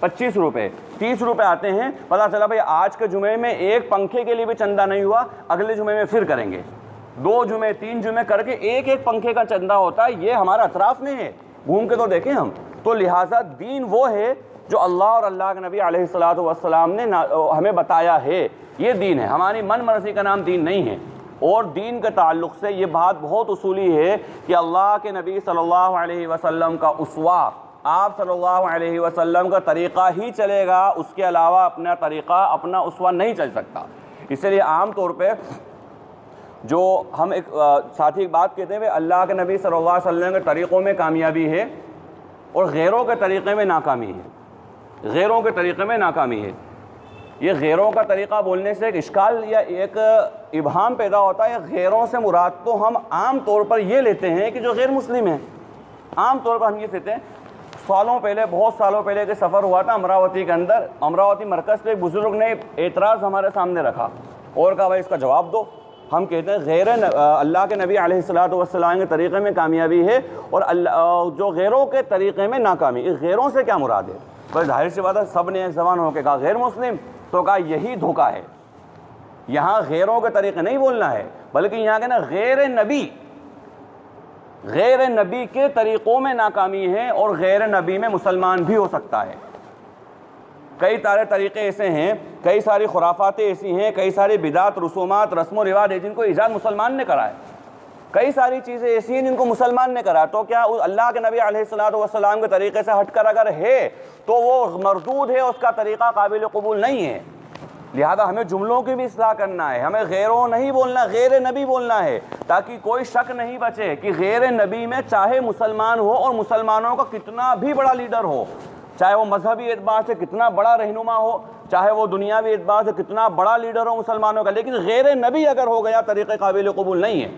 25 रुपये, 30 रुपये आते हैं। पता चला भाई आज के जुमे में एक पंखे के लिए भी चंदा नहीं हुआ, अगले जुमे में फिर करेंगे। 2 जुमे 3 जुमे करके एक एक पंखे का चंदा होता है। ये हमारे अतराफ़ में है, घूम के तो देखें हम। तो लिहाजा दीन वो है जो अल्लाह और अल्लाह के नबी अलैहिस्सलातु वस्सलाम ने हमें बताया है, ये दीन है। हमारी मन मर्जी का नाम दीन नहीं है। और दीन के ताल्लुक़ से ये बात बहुत उसूली है कि अल्लाह के नबी सल्लल्लाहु अलैहि वसल्लम का उसवा, आप सल्लल्लाहु अलैहि वसल्लम का तरीक़ा ही चलेगा, उसके अलावा अपना तरीक़ा, अपना उसवा नहीं चल सकता। इसलिए आम तौर पे जो हम एक साथी एक बात कहते हैं, अल्लाह के नबी सल्लल्लाहु अलैहि वसल्लम के तरीक़ों में कामयाबी है और गैरों के तरीक़े में नाकामी है, गैरों के तरीक़े में नाकामी है। ये गैरों का तरीक़ा बोलने से एक इश्काल या एक इबहाम पैदा होता है। गैरों से मुराद तो हम आम तौर पर ये लेते हैं कि जो गैर मुस्लिम हैं, आम तौर पर हम ये कहते हैं। सालों पहले, बहुत सालों पहले के सफ़र हुआ था अमरावती के अंदर, अमरावती मरकज़ पे एक बुज़ुर्ग ने एतराज़ हमारे सामने रखा और कहा भाई इसका जवाब दो। हम कहते हैं गैर अल्लाह के नबी अलैहिस्सलातु वस्सलाम के तरीक़े में कामयाबी है और जो गैरों के तरीक़े में नाकामी। इस गैरों से क्या मुराद है? बस जाहिर सी बात है, सब ने ज़बान होकर कहा गैर मुस्लिम, तो कहा यही धोखा है। यहाँ गैरों के तरीक़े नहीं बोलना है, बल्कि यहाँ कहना गैर नबी, गैर नबी के तरीक़ों में नाकामी है और गैर नबी में मुसलमान भी हो सकता है। कई सारे तरीक़े ऐसे हैं, कई सारी खुराफातें ऐसी हैं, कई सारी बिदात, रसूमात, रस्म व रिवाज है जिनको ईजाद मुसलमान ने करा है। कई सारी चीज़ें ऐसी हैं जिनको मुसलमान ने करा। तो क्या अल्लाह के नबी अलैहिस्सलातु वस्सलाम के तरीक़े से हटकर अगर है तो वो मरदूद है, उसका तरीक़ा काबिल कबूल नहीं है। लिहाजा हमें जुमलों की भी इस्लाह करना है, हमें गैरों नहीं बोलना, गैर नबी बोलना है, ताकि कोई शक नहीं बचे कि गैर नबी में चाहे मुसलमान हो और मुसलमानों का कितना भी बड़ा लीडर हो, चाहे वो मजहबी एतबार से कितना बड़ा रहनुमा हो, चाहे वो दुनियावी एतबार से कितना बड़ा लीडर हो मुसलमानों का, लेकिन गैर नबी अगर हो गया तरीक़े काबिल कबूल नहीं है।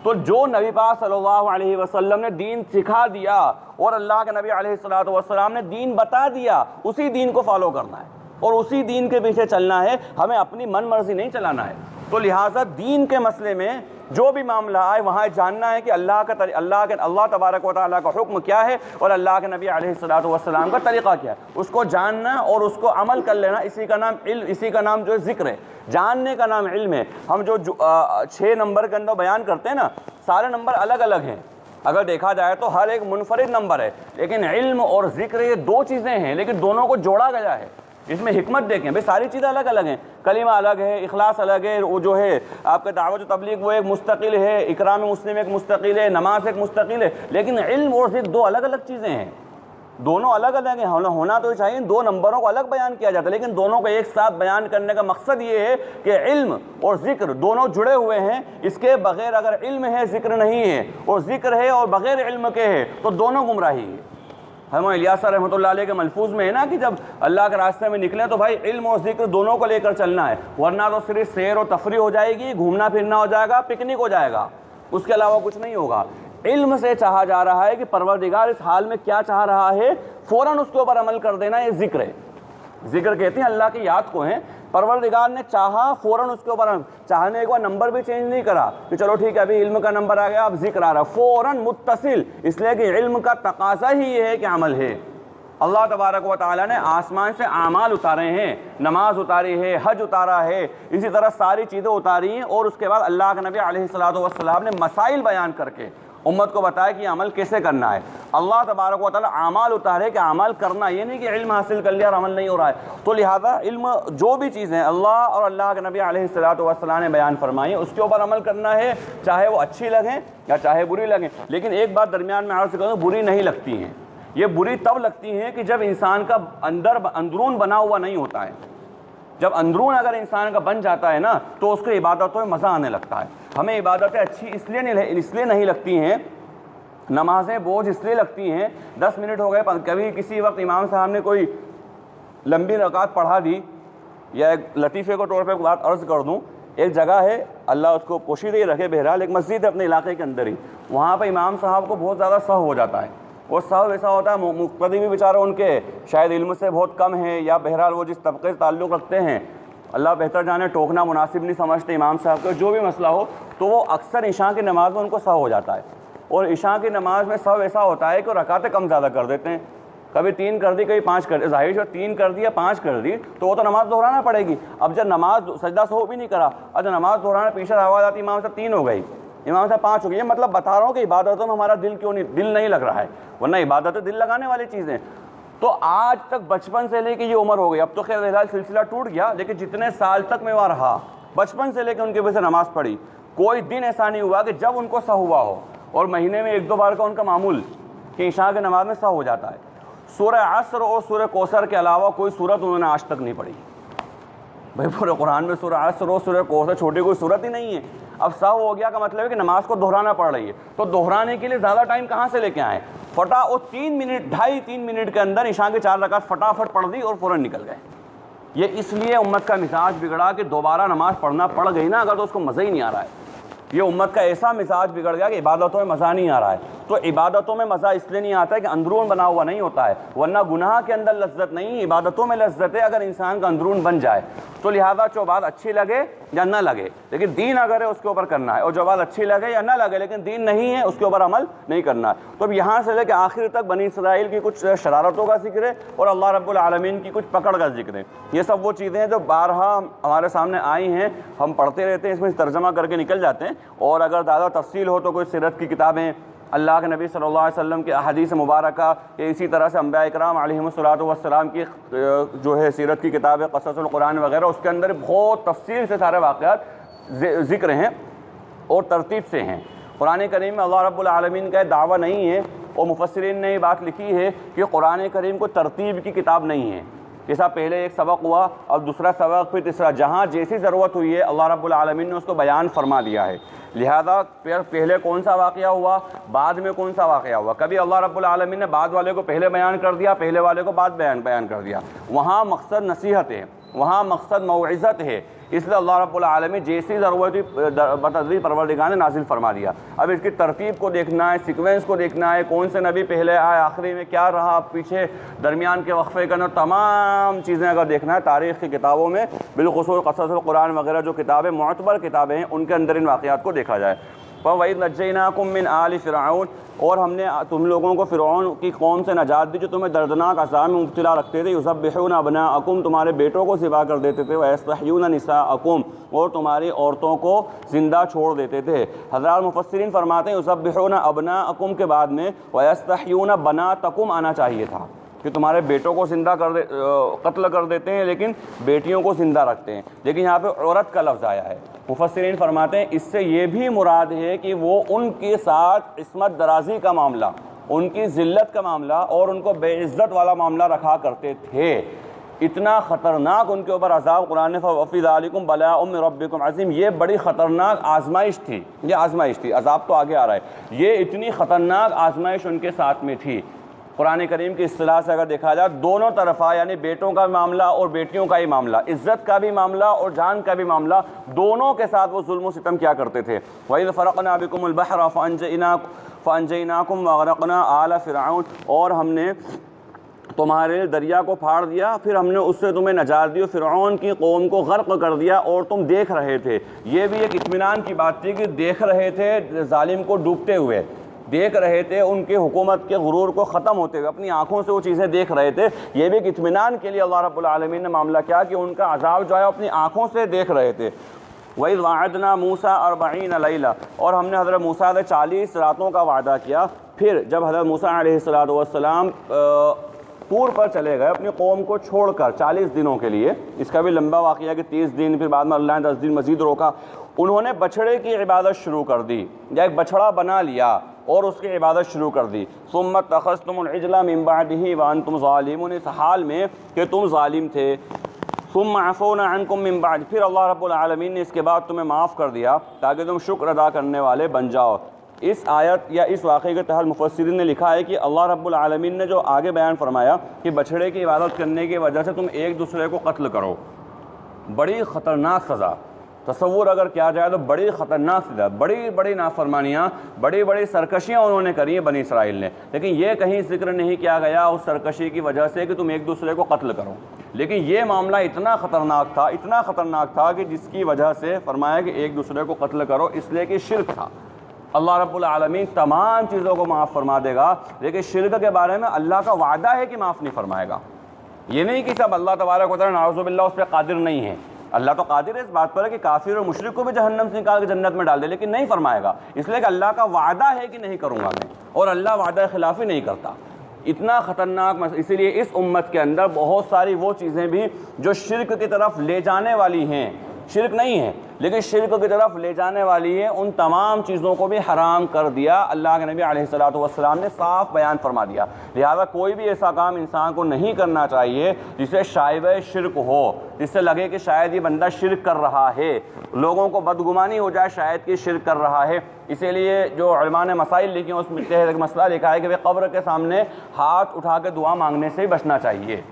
तो जो नबी पाक सल्लल्लाहु अलैहि वसल्लम ने दीन सिखा दिया और अल्लाह के नबी अलैहिस्सलातु वस्सलाम ने दीन बता दिया, उसी दीन को फॉलो करना है और उसी दीन के पीछे चलना है। हमें अपनी मन मर्जी नहीं चलाना है। तो लिहाजा दीन के मसले में जो भी मामला आए वहाँ जानना है कि अल्लाह तबारक व तआला का हुक्म क्या है और अल्लाह के नबी अलैहिस्सलातु वस्सलाम का तरीक़ा क्या है, उसको जानना और उसको अमल कर लेना। इसी का नाम इल्म, इसी का नाम जो है ज़िक्र है, जानने का नाम इल्म है। हम जो 6 नंबर के अंदर बयान करते हैं ना, सारे नंबर अलग अलग हैं। अगर देखा जाए तो हर एक मुनफरिद नंबर है, लेकिन इल्म और ज़िक्र ये 2 चीज़ें हैं, लेकिन दोनों को जोड़ा गया है। इसमें हिकमत देखें भाई, सारी चीज़ें अलग अलग हैं, कलीमा अलग है, इखलास अलग है, वो जो है आपके दावत तबलीग वो एक मुस्तकिल है, इकराम मुस्लिम एक मुस्तकिल है, नमाज एक मुस्तकिल है, लेकिन इल्म और ज़िक्र 2 अलग अलग चीज़ें हैं, दोनों अलग अलग हैं। होना तो चाहिए 2 नंबरों को अलग बयान किया जाता है, लेकिन दोनों को एक साथ बयान करने का मकसद ये है कि इल्म और ज़िक्र दोनों जुड़े हुए हैं। इसके बग़ैर अगर इल्म है ज़िक्र नहीं है, और ज़िक्र है और बग़ैर इल्म के है, तो दोनों गुमराही है। हम इलियास रहमतुल्लाह अलैह के मलफूज में है ना कि जब अल्लाह के रास्ते में निकले तो भाई इल्म और ज़िक्र दोनों को लेकर चलना है, वरना तो सिर्फ सैर और तफरीह हो जाएगी, घूमना फिरना हो जाएगा, पिकनिक हो जाएगा, उसके अलावा कुछ नहीं होगा। इल्म से चाहा जा रहा है कि परवरदिगार इस हाल में क्या चाह रहा है, फ़ौरन उसके ऊपर अमल कर देना, ये ज़िक्र है। ज़िक्र कहते हैं अल्लाह की याद को है, परवरदिगार ने चाहा फ़ौरन उसके ऊपर, चाहने के बाद नंबर भी चेंज नहीं करा कि चलो ठीक है अभी इल्म का नंबर आ गया अब ज़िक्र आ रहा, फ़ौरन मुत्तसिल, इसलिए कि इल्म का तकाज़ा ही ये है कि अमल है। अल्लाह तबारक व तआला ने आसमान से आमाल उतारे हैं, नमाज उतारी है, हज उतारा है, इसी तरह सारी चीज़ें उतारी हैं। और उसके बाद अल्लाह के नबी अलैहिस्सलातु वस्सलाम ने मसाइल बयान करके उम्मत को बताया कि अमल कैसे करना है। अल्लाह तबारक व तआला आमाल उतारे कि अमल करना, ये नहीं कि इल्म हासिल कर लिया और अमल नहीं हो रहा है। तो लिहाजा इल्म जो भी चीज़ें अल्लाह और अल्लाह के नबी अलैहिस्सलातु वस्सलाम ने बयान फरमाई है उसके ऊपर अमल करना है, चाहे वो अच्छी लगें या चाहे बुरी लगें। लेकिन एक बात दरमियान में अर्ज़ करूँ, बुरी नहीं लगती हैं। ये बुरी तब लगती हैं कि जब इंसान का अंदरून बना हुआ नहीं होता है। जब अंदरून अगर इंसान का बन जाता है ना तो उसको इबादतों में मज़ा आने लगता है। हमें इबादतें अच्छी इसलिए नहीं लगती हैं, नमाज़ें बोझ इसलिए लगती हैं, 10 मिनट हो गए, कभी किसी वक्त इमाम साहब ने कोई लंबी रकात पढ़ा दी। या एक लतीफ़े को तौर पर एक बात अर्ज़ कर दूँ, एक जगह है, अल्लाह उसको पोशीदे रखे, बहरहाल एक मस्जिद है अपने इलाके के अंदर ही, वहाँ पर इमाम साहब को बहुत ज़्यादा सहव हो जाता है। वो सहव ऐसा होता है, मुक़्तदी भी बेचारे उनके शायद इल्म से बहुत कम है, या बहरहाल वो जिस तबके से ताल्लुक़ रखते हैं अल्लाह बेहतर जाने, टोकना मुनासिब नहीं समझते इमाम साहब को, जो भी मसला हो, तो वो अक्सर इशा की नमाज़ में उनको सहव हो जाता है। और इशा की नमाज़ में सहव ऐसा होता है कि रकातें कम ज़्यादा कर देते हैं, कभी 3 कर दी, कभी 5 कर दी। ज़ाहिर है 3 कर दी या 5 कर दी तो वो तो नमाज़ दोहराना पड़ेगी। अब जब नमाज सजदा सहव भी नहीं करा, अब जब नमाज़ दोहराना पीछे आवाज़ आती इमाम साहब 3 हो गई, इमाम साहब 5 हो गई। ये मतलब बता रहा हूँ कि इबादतों में हमारा दिल नहीं लग रहा है, वरना इबादतें दिल लगाने वाली चीज़ें। तो आज तक बचपन से लेके ये उम्र हो गई, अब तो खैर बहरहाल सिलसिला टूट गया, लेकिन जितने साल तक मैं वहाँ रहा, बचपन से लेकर उनके वजह से नमाज़ पढ़ी, कोई दिन ऐसा नहीं हुआ कि जब उनको सह हुआ हो। और महीने में 1-2 बार का उनका मामूल कि इशा के नमाज में सह हो जाता है। सूरह असर और सूरह कौसर के अलावा कोई सूरत उन्होंने आज तक नहीं पढ़ी। भाई पूरे कुरान में सूरह असर और सूरह कौसर छोटी कोई सूरत ही नहीं है। अब सह हो गया का मतलब है कि नमाज को दोहराना पड़ रही है, तो दोहराने के लिए ज़्यादा टाइम कहाँ से लेके आए? फटा और 3 मिनट 2.5-3 मिनट के अंदर इशा के 4 रकात फटाफट पढ़ दी और फ़ौरन निकल गए। ये इसलिए उम्मत का मिजाज बिगड़ा कि दोबारा नमाज पढ़ना पड़ गई ना अगर, तो उसको मज़ा ही नहीं आ रहा है। ये उम्मत का ऐसा मिजाज बिगड़ गया कि इबादतों में मज़ा नहीं आ रहा है। तो इबादतों में मज़ा इसलिए नहीं आता है कि अंदरून बना हुआ नहीं होता है, वरना गुनाह के अंदर लज्जत नहीं, इबादतों में लज्जत है अगर इंसान का अंदरून बन जाए। तो लिहाजा जो बात अच्छी लगे या ना लगे, लेकिन दीन अगर है उसके ऊपर करना है, और जो बात अच्छी लगे या ना लगे लेकिन दीन नहीं है उसके ऊपर अमल नहीं करना है। तो अब यहाँ से लेकर आखिर तक बनी इसराइल की कुछ शरारतों का जिक्र है और अल्लाह रब्बुल आलमीन की कुछ पकड़ का जिक्र है। ये सब वो चीज़ें हैं जो बारहा हमारे सामने आई हैं, हम पढ़ते रहते हैं, इसमें तर्जमा करके निकल जाते हैं। और अगर ज़्यादा तफसील हो तो कोई सीरत की किताबें, अल्लाह के नबी सल्लल्लाहु अलैहि वसल्लम के अहादीस मुबारका, इसी तरह से अंबिया इकराम अलैहिमुस्सलातु वस्सलाम की जो है सीरत की किताब है क़ससुल कुरान वगैरह, उसके अंदर बहुत तफसील से सारे वाक़यात ज़िक्र हैं और तरतीब से हैं। कुरान करीम में अल्लाह रब्बुल आलमीन का दावा नहीं है, और मुफस्सिरीन ने ये बात लिखी है कि कुरान करीम को तरतीब की किताब नहीं है। जैसा पहले एक सबक हुआ और दूसरा सबक फिर तीसरा, जहाँ जैसी ज़रूरत हुई है अल्लाह रब्बुल आलमीन ने उसको बयान फरमा दिया है। लिहाजा पहले कौन सा वाक़या हुआ, बाद में कौन सा वाक़या हुआ, कभी अल्लाह रब्बुल आलमीन ने बाद वाले को पहले बयान कर दिया, पहले वाले को बाद बयान कर दिया। वहाँ मकसद नसीहत है, वहाँ मकसद मौइज़त है, इसलिए अल्लाह रब्बुल आलमीन जैसी ज़रूरत हुई बतदरीज परवरदिगार ने नाजिल फरमा दिया। अब इसकी तरतीब को देखना है, सीक्वेंस को देखना है, कौन से नबी पहले आए, आखिरी में क्या रहा, पीछे दरमियान के वक्फे के अंदर तमाम चीज़ें अगर देखना है तारीख़ की किताबों में, बिलख़ुसूस क़ससुल कुरान वगैरह जो किताबें मुअतबर किताबें हैं उनके अंदर इन वाक़यात को देखा जाए। वइज़ नज्जयनाकुम मिन आलि फ़िरऔन, और हमने तुम लोगों को फ़िरऔन की कौम से नजात दी जो तुम्हें दर्दनाक अज़ाब में मुब्तला रखते थे। युज़ब्बिहून अबनाअकुम, तुम्हारे बेटों को ज़िबा कर देते थे, व यस्तहयून निसाअकुम, और तुम्हारी औरतों को ज़िंदा छोड़ देते थे। हज़रात मुफस्सिरीन फरमाते हैं युज़ब्बिहून अबनाअकुम के बाद में व यस्तहयून बनातकुम आना चाहिए था कि तुम्हारे बेटों को ज़िंदा कत्ल कर देते हैं लेकिन बेटियों को ज़िंदा रखते हैं, लेकिन यहाँ पे औरत का लफ्ज़ आया है। मुफस्सिरीन फरमाते हैं इससे ये भी मुराद है कि वो उनके साथ इस्मत दराज़ी का मामला, उनकी ज़िल्लत का मामला और उनको बेइज़्ज़त वाला मामला रखा करते थे। इतना ख़तरनाक उनके ऊपर अज़ाब, कुरान ने फ़ी ज़ालिकुम बलाउम मिन रब्बिकुम अज़ीम, ये बड़ी ख़तरनाक आजमाइश थी, ये आजमाइश थी, अज़ाब तो आगे आ रहा है। ये इतनी ख़तरनाक आजमाइश उनके साथ में थी। कुरान करीम की इस्तिलाह से अगर देखा जाए दोनों तरफा, यानी बेटों का मामला और बेटियों का ही मामला, इज़्ज़त का भी मामला और जान का भी मामला, दोनों के साथ वो जुल्म सितम किया करते थे। वइज़ फ़रक़ना बिकुमुल बहरा फ़अंजयनाकुम वग़रक़ना आला फ़िरऔन, और हमने तुम्हारे दरिया को फाड़ दिया, फिर हमने उससे तुम्हें नजात दी, फ़िरऔन की कौम को गर्क कर दिया और तुम देख रहे थे। ये भी एक इत्मीनान की बात थी कि देख रहे थे जालिम को डूबते हुए, देख रहे थे उनके हुकूमत के गुरूर को ख़त्म होते हुए, अपनी आँखों से वो चीज़ें देख रहे थे। ये भी एक इत्मीनान के लिए अल्लाह रब्बुल आलमीन ने मामला किया कि उनका अज़ाब जो है अपनी आँखों से देख रहे थे। वही वादना मूसा अर्बईन लैला, और हमने हज़रत मूसा से 40 रातों का वादा किया। फिर जब हज़रत मूसा अलैहिस्सलातु वस्सलाम तूर पर चले गए अपनी कौम को छोड़कर 40 दिनों के लिए, इसका भी लंबा वाक़या कि 30 दिन, फिर बाद में अल्लाह ने 10 दिन मज़ीद रोका। उन्होंने बछड़े की इबादत शुरू कर दी, या एक बछड़ा बना लिया और उसकी इबादत शुरू कर दी। सुम्मा तख़ज़्तुमुल इजला मिन बअदिही व अंतुम ज़ालिमून, इस हाल में कि तुम ज़ालिम थे। सुम्मा अफ़ौना अन्कुम मिन बअद, फिर अल्लाह रब्बुल आलमीन ने इसके बाद तुम्हें माफ़ कर दिया ताकि तुम शुक्र अदा करने वाले बन जाओ। इस आयत या इस वाक़े के तहत मुफस्सिरीन ने लिखा है कि अल्लाह रब्बुल आलमीन ने जो आगे बयान फरमाया कि बछड़े की इबादत करने की वजह से तुम एक दूसरे को कत्ल करो, बड़ी ख़तरनाक सज़ा, तसव्वुर अगर किया जाए तो बड़ी ख़तरनाक सज़ा, बड़ी बड़ी नाफरमानियाँ, बड़ी बड़ी सरकशियाँ उन्होंने करी हैं बनी इसराइल ने। लेकिन ये कहीं जिक्र नहीं किया गया उस सरकशी की वजह से कि तुम एक दूसरे को कत्ल करो। लेकिन ये मामला इतना ख़तरनाक था, इतना ख़तरनाक था कि जिसकी वजह से फरमाया कि एक दूसरे को कत्ल करो, इसलिए कि शिर्क था। अल्लाह रब्बुल आलमीन तमाम चीज़ों को माफ़ फरमा देगा, लेकिन शिर्क के बारे में अल्लाह का वादा है कि माफ़ नहीं फरमाएगा। ये नहीं कि सब अल्लाह तबारक व तआला नाउज़ुबिल्लाह उस पर कादिर नहीं है। अल्लाह तो कादिर है इस बात पर है कि काफिर और मुशरिक को भी जहन्नम से निकाल के जन्नत में डाल दे, लेकिन नहीं फरमाएगा, इसलिए कि अल्लाह का वादा है कि नहीं करूँगा मैं, और अल्लाह वादा खिलाफ़ी नहीं करता। इतना ख़तरनाक, इसीलिए इस उम्मत के अंदर बहुत सारी वो चीज़ें भी जो शिर्क की तरफ ले जाने वाली हैं, शिर्क नहीं है लेकिन शिर्क की तरफ ले जाने वाली है, उन तमाम चीज़ों को भी हराम कर दिया। अल्लाह के नबी अलैहिस्सलातु वस्सलाम ने साफ बयान फरमा दिया। लिहाजा कोई भी ऐसा काम इंसान को नहीं करना चाहिए जिसे शायबे शिर्क हो, जिससे लगे कि शायद ये बंदा शिर्क कर रहा है, लोगों को बदगुमानी हो जाए शायद कि शिर्क कर रहा है। इसीलिए जो उलमा ने मसाइल लिखे हैं उसमें एक मसला लिखा है कि वे कब्र के सामने हाथ उठा के दुआ मांगने से ही बचना चाहिए।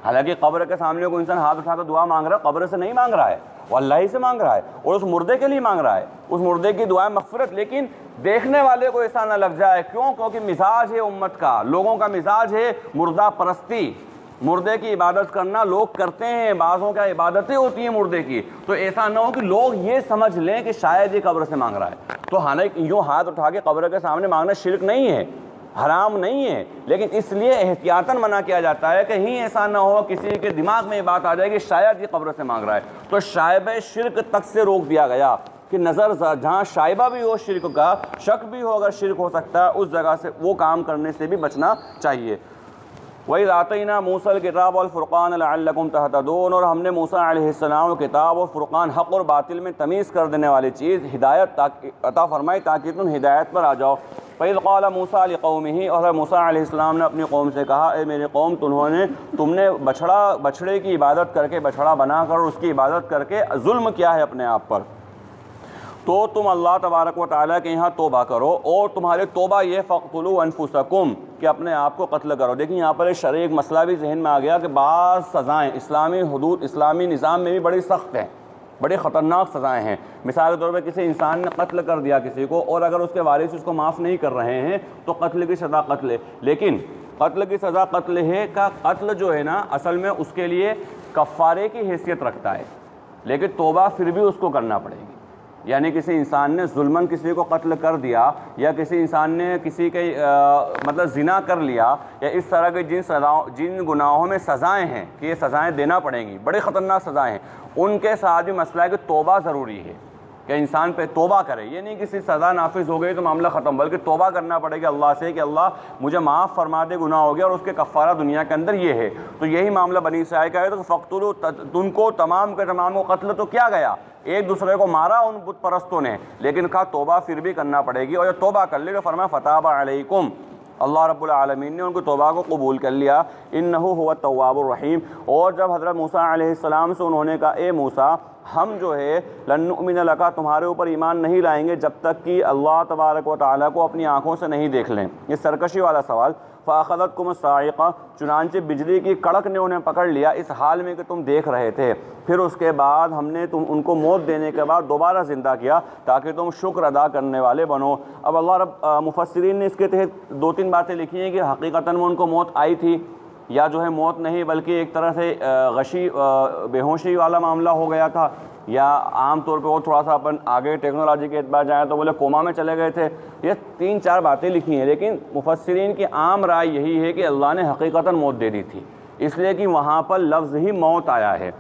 हालांकि कब्र के सामने कोई इंसान हाथ उठाकर दुआ मांग रहा है, कब्र से नहीं मांग रहा है, वो अल्लाह ही से मांग रहा है और उस मुर्दे के लिए मांग रहा है, उस मुर्दे की दुआ मग़फ़िरत। लेकिन देखने वाले को ऐसा ना लग जाए, क्यों? क्योंकि मिजाज है उम्मत का, लोगों का मिजाज है मुर्दा परस्ती, मुर्दे की इबादत करना लोग करते हैं, बाज़ों क्या इबादतें होती हैं मुर्दे की, तो ऐसा ना हो कि लोग ये समझ लें कि शायद ये कब्र से मांग रहा है। तो हालांकि यूँ हाथ उठा के कब्र के सामने मांगना शिर्क नहीं है, हराम नहीं है, लेकिन इसलिए एहतियातन मना किया जाता है कहीं ऐसा ना हो किसी के दिमाग में ये बात आ जाए कि शायद ये कब्र से मांग रहा है। तो शायबे शिर्क तक से रोक दिया गया कि नज़र जहाँ शायबा भी हो शिर्क का, शक भी हो अगर शिर्क हो सकता है, उस जगह से वो काम करने से भी बचना चाहिए। वही आतैना मूसल किताब और फ़ुरक़ान लअल्लकुम तहतदून, और हमने मूसा अलैहिस्सलाम किताब और फ़ुरक़ान, हक़ और बातिल में तमीज़ कर देने वाली चीज़, हिदायत अता फरमाई ताकि तुम हिदायत पर आ जाओ। फ़इज़ क़ाल मूसा लिक़ौमिही, और मूसा अलैहिस्सलाम ने अपनी कौम से कहा, ए मेरी कौम, तुमने बछड़े की इबादत करके, बछड़ा बनाकर उसकी इबादत करके जुल्म किया है अपने आप पर, तो तुम अल्लाह तबारक व तआला के यहाँ तौबा करो, और तुम्हारे तौबा ये फ़क़्तुलू अनफुसकुम, कि अपने आप को कत्ल करो। देखिए यहाँ पर एक शरई मसला भी जहन में आ गया कि बाज़ सज़ाएँ इस्लामी हुदूद, इस्लामी निज़ाम में भी बड़ी सख्त हैं, बड़ी ख़तरनाक सज़ाएँ हैं। मिसाल के तौर पर किसी इंसान ने कत्ल कर दिया किसी को, और अगर उसके वारिस उसको माफ़ नहीं कर रहे हैं तो कत्ल की सज़ा कत्ल है। लेकिन कत्ल की सज़ा कत्ल है का कत्ल जो है ना, असल में उसके लिए कफ़ारे की हैसियत रखता है, लेकिन तौबा फिर भी उसको करना पड़ेगी। यानी किसी इंसान ने जुल्मन किसी को कत्ल कर दिया, या किसी इंसान ने किसी के मतलब ज़िना कर लिया, या इस तरह के जिन गुनाहों में सज़ाएँ हैं कि ये सज़ाएँ देना पड़ेंगी, बड़ी ख़तरनाक सज़ाएँ हैं, उनके साथ भी मसला है कि तौबा ज़रूरी है कि इंसान पे तौबा करे। ये नहीं किसी सज़ा नाफिज हो गई तो मामला ख़त्म, बल्कि तौबा करना पड़ेगा अल्लाह से कि अल्लाह मुझे माफ़ फरमा दे, गुनाह हो गया, और उसके कफ़ारा दुनिया के अंदर ये है। तो यही मामला बनी इसराइल का है। तो फ़क़्तुलू, तुमको तमाम के तमाम को कत्ल तो क्या गया, एक दूसरे को मारा उन बुत परस्तों ने, लेकिन कहा तौबा फिर भी करना पड़ेगी, और जब तौबा कर ली तो फरमाया फ़ताबा अलैकुम, अल्लाह रब्बुल आलमीन ने उनको तौबा को कबूल कर लिया, इन्नहु हुवा तव्वाबुर रहीम। और जब हज़रत मूसा अलैहिस्सलाम से उन्होंने कहा, ए मूसा, हम जो है लन नुअमिन लका, तुम्हारे ऊपर ईमान नहीं लाएंगे जब तक कि अल्लाह तबारक व तआला को अपनी आँखों से नहीं देख लें। ये सरकशी वाला सवाल। फ़अख़ज़तकुम साइक़ा, चुनांचे बिजली की कड़क ने उन्हें पकड़ लिया इस हाल में कि तुम देख रहे थे, फिर उसके बाद हमने उनको मौत देने के बाद दोबारा ज़िंदा किया ताकि तुम शुक्र अदा करने वाले बनो। अब अल्लाह मुफस्सिरीन ने इसके तहत 2-3 बातें लिखी हैं कि हकीकतन में उनको मौत आई थी, या जो है मौत नहीं बल्कि एक तरह से गशी बेहोशी वाला मामला हो गया था। या आम तौर पे वो थोड़ा सा अपन आगे टेक्नोलॉजी के एतबार जाएँ तो बोले कोमा में चले गए थे। ये 3-4 बातें लिखी हैं, लेकिन मुफस्सिरीन की आम राय यही है कि अल्लाह ने हकीकतन मौत दे दी थी, इसलिए कि वहाँ पर लफ्ज़ ही मौत आया है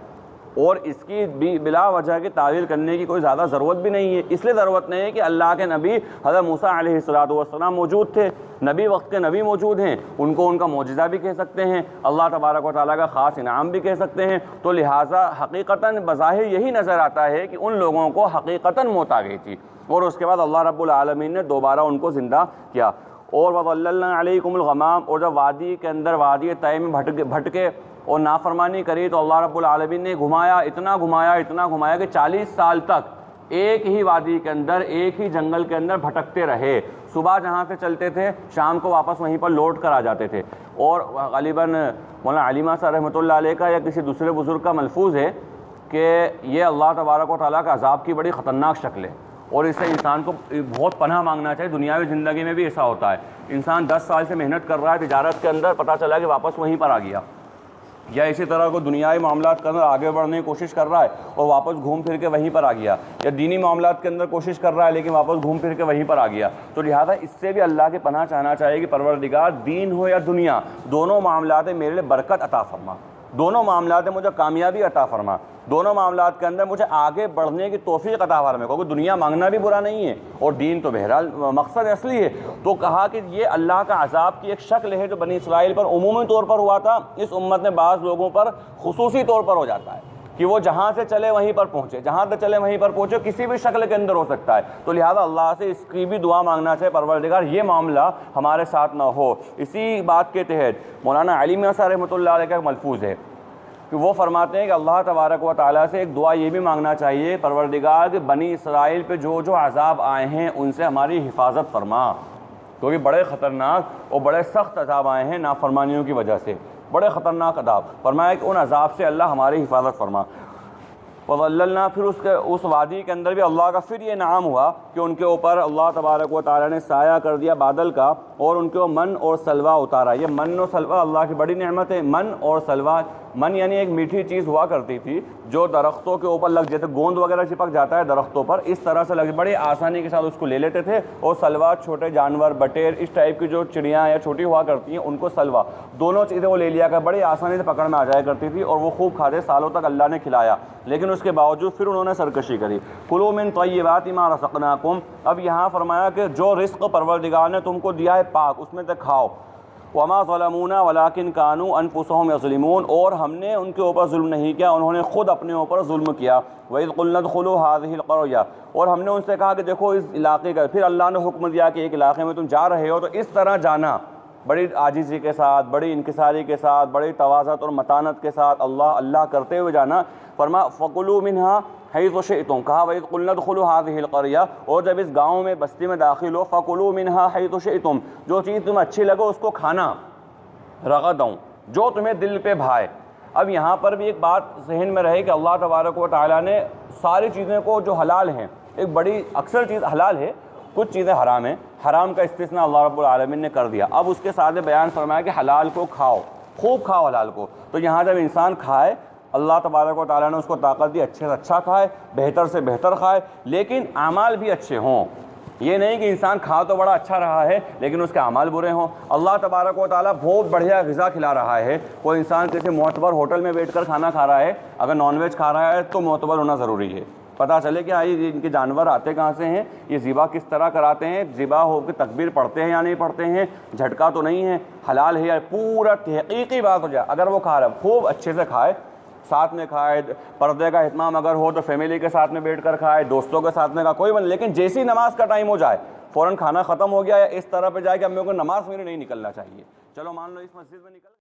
और इसकी बिला वजह की तावील करने की कोई ज़्यादा ज़रूरत भी नहीं है। इसलिए ज़रूरत नहीं है कि अल्लाह के नबी हज़रत मूसा अलैहिस्सलातु वस्सलाम मौजूद थे, नबी वक्त के नबी मौजूद हैं, उनको उनका मौजिज़ा भी कह सकते हैं, अल्लाह तबारक व तआला का ख़ास इनाम भी कह सकते हैं। तो लिहाजा हकीकतन बज़ाहिर यही नज़र आता है कि उन लोगों को हकीकतन मौत आ गई थी और उसके बाद अल्लाह रब्बुल आलमीन ने दोबारा उनको ज़िंदा किया। और वज़ल्ललना अलैकुमुल गमाम, और जब वादी के अंदर वादी तय में भटके और नाफरमानी करी तो अल्लाह रब्बुल आलमीन ने घुमाया, इतना घुमाया कि 40 साल तक एक ही वादी के अंदर, एक ही जंगल के अंदर भटकते रहे। सुबह जहाँ से चलते थे शाम को वापस वहीं पर लौट कर आ जाते थे। और ग़ालिबन मौलाना अलीमा साहब रहमतुल्लाह अलैह का या किसी दूसरे बुज़ुर्ग का मलफूज़ है कि ये अल्लाह तबारक व तआला का अज़ाब की बड़ी ख़तरनाक शक्ल है और इससे इंसान को बहुत पनाह मांगना चाहिए। दुनियावी ज़िंदगी में भी ऐसा होता है, इंसान 10 साल से मेहनत कर रहा है तिजारत के अंदर, पता चला कि वापस वहीं पर आ गया, या इसी तरह को दुनियावी मामलात के अंदर आगे बढ़ने की कोशिश कर रहा है और वापस घूम फिर के वहीं पर आ गया, या दीनी मामलात के अंदर कोशिश कर रहा है लेकिन वापस घूम फिर के वहीं पर आ गया। तो लिहाजा इससे भी अल्लाह के पनाह चाहना चाहिए कि परवरदिगार दीन हो या दुनिया, दोनों मामलात मेरे लिए बरकत अता फरमा, दोनों मामलात मुझे कामयाबी अता फरमा, दोनों मामलात के अंदर मुझे आगे बढ़ने की तौफीक अता फरमा, क्योंकि दुनिया मांगना भी बुरा नहीं है और दीन तो बहरहाल मकसद असली है। तो कहा कि ये अल्लाह का अज़ाब की एक शक्ल है जो बनी इसराइल पर उमूमी तौर पर हुआ था, इस उम्मत में बाज़ लोगों पर खुसूसी तौर पर हो जाता है कि वो जहाँ से चले वहीं पर पहुँचे, जहाँ से चले वहीं पर पहुँचे, किसी भी शक्ल के अंदर हो सकता है। तो लिहाजा अल्लाह से इसकी भी दुआ मांगना चाहिए, परवरदिगार ये मामला हमारे साथ ना हो। इसी बात के तहत मौलाना अली मियां साहब रहमतुल्लाह अलैह का मलफूज़ है कि वो फरमाते हैं कि अल्लाह तबारक व तआला से एक दुआ ये भी मांगना चाहिए, परवरदिगार के बनी इसराइल पे जो जो अज़ाब आए हैं उनसे हमारी हिफाजत फरमा, क्योंकि बड़े ख़तरनाक और बड़े सख्त अज़ाब आए हैं नाफरमानियों की वजह से, बड़े ख़तरनाक अज़ाब। फरमाया कि उन अज़ाब से अल्लाह हमारी हिफाजत फरमा। वज़ल्ललना, फिर उस वादी के अंदर भी अल्लाह का फिर ये नाम हुआ कि उनके ऊपर अल्लाह तबारक व तआला ने साया कर दिया बादल का और उनके ऊपर मन और सलवा उतारा। ये मन और सलवा अल्लाह की बड़ी नेमत है। मन और सलवा, मन यानी एक मीठी चीज़ हुआ करती थी जो दरख्तों के ऊपर लग जाते, गोंद वगैरह चिपक जाता है दरख्तों पर, इस तरह से लग बड़े आसानी के साथ उसको ले लेते थे। और सलवा छोटे जानवर, बटेर, इस टाइप की जो चिड़ियाँ या छोटी हुआ करती हैं उनको सलवा, दोनों चीज़ें वो ले लिया कर बड़ी आसानी से पकड़ में आ जाया करती थी और वो खूब खाते, सालों तक अल्लाह ने खिलाया, लेकिन उसके बावजूद फिर उन्होंने सरकशी करी। कुलू मिन तय्यबाति मा रज़क़नाकुम, अब यहाँ फरमाया कि जो रिज़्क़ परवरदिगार ने तुमको दिया है पाक, उसमें से खाओ। वमा ज़लमूना वलाकिन कानू अनफुसहुम यज़लिमून, और हमने उनके ऊपर जुल्म नहीं किया, उन्होंने ख़ुद अपने ऊपर जुल्म किया। वइज़ क़ुलना उदख़ुलू हाज़िहिल क़रया, और हमने उनसे कहा कि देखो इस इलाके का, फिर अल्लाह ने हुक्म दिया कि एक इलाके में तुम जा रहे हो तो इस तरह जाना, बड़ी आजिज़ी के साथ, बड़ी इनकिसारी के साथ, बड़ी तवाज़त और मतानत के साथ, अल्लाह अल्लाह करते हुए जाना। फरमा फ़कुलू मिन्हा हैज़ु शिअ्तुम, कहा वइज़ क़ुलना उदख़ुलू हाज़िहिल क़रया, और जब इस गाँव में बस्ती में दाखिल हो, फ़कुलू मिन्हा हैज़ु शिअ्तुम, जो चीज़ तुम्हें अच्छी लगे उसको खाना, रग़दन, जो तुम्हें दिल पे भाए। अब यहाँ पर भी एक बात ज़हन में रहे कि अल्लाह तबारक व तआला ने सारी चीज़ें को जो हलाल हैं, एक बड़ी अक्सर चीज़ हलाल है, कुछ चीज़ें हराम हैं, हराम का इस्तिस्ना अल्लाह रब्बुल आलमीन ने कर दिया। अब उसके साथ बयान फरमाया कि हलाल को खाओ, खूब खाओ हलाल को। तो यहाँ जब इंसान खाए, अल्लाह तबारक व तआला ने उसको ताकत दी, अच्छे से अच्छा खाए, बेहतर से बेहतर खाए, लेकिन आमाल भी अच्छे हों। ये नहीं कि इंसान खा तो बड़ा अच्छा रहा है लेकिन उसके अमाल बुरे हों। अल्लाह तबारक व तआला बहुत बढ़िया ग़िज़ा खिला रहा है, कोई इंसान किसी मोतबर होटल में बैठकर खाना खा रहा है, अगर नॉनवेज खा रहा है तो मोतबर होना ज़रूरी है, पता चले कि ये इनके जानवर आते कहाँ से हैं, ये ज़िबा किस तरह कराते हैं, ज़िबा होकर तकबीर पढ़ते हैं या नहीं पढ़ते हैं, झटका तो नहीं है, हलाल है या, पूरा तहक़ीक़ी बात हो जाए। अगर वो खा रहा है खूब अच्छे से खाए, साथ में खाए, पर्दे का इत्माम अगर हो तो फैमिली के साथ में बैठकर खाए, दोस्तों के साथ में का कोई बन, लेकिन जैसी नमाज का टाइम हो जाए फ़ौरन खाना ख़त्म हो गया या इस तरह पे जाए कि अब मेरे को नमाज मेरे नहीं निकलना चाहिए, चलो मान लो इस मस्जिद में निकल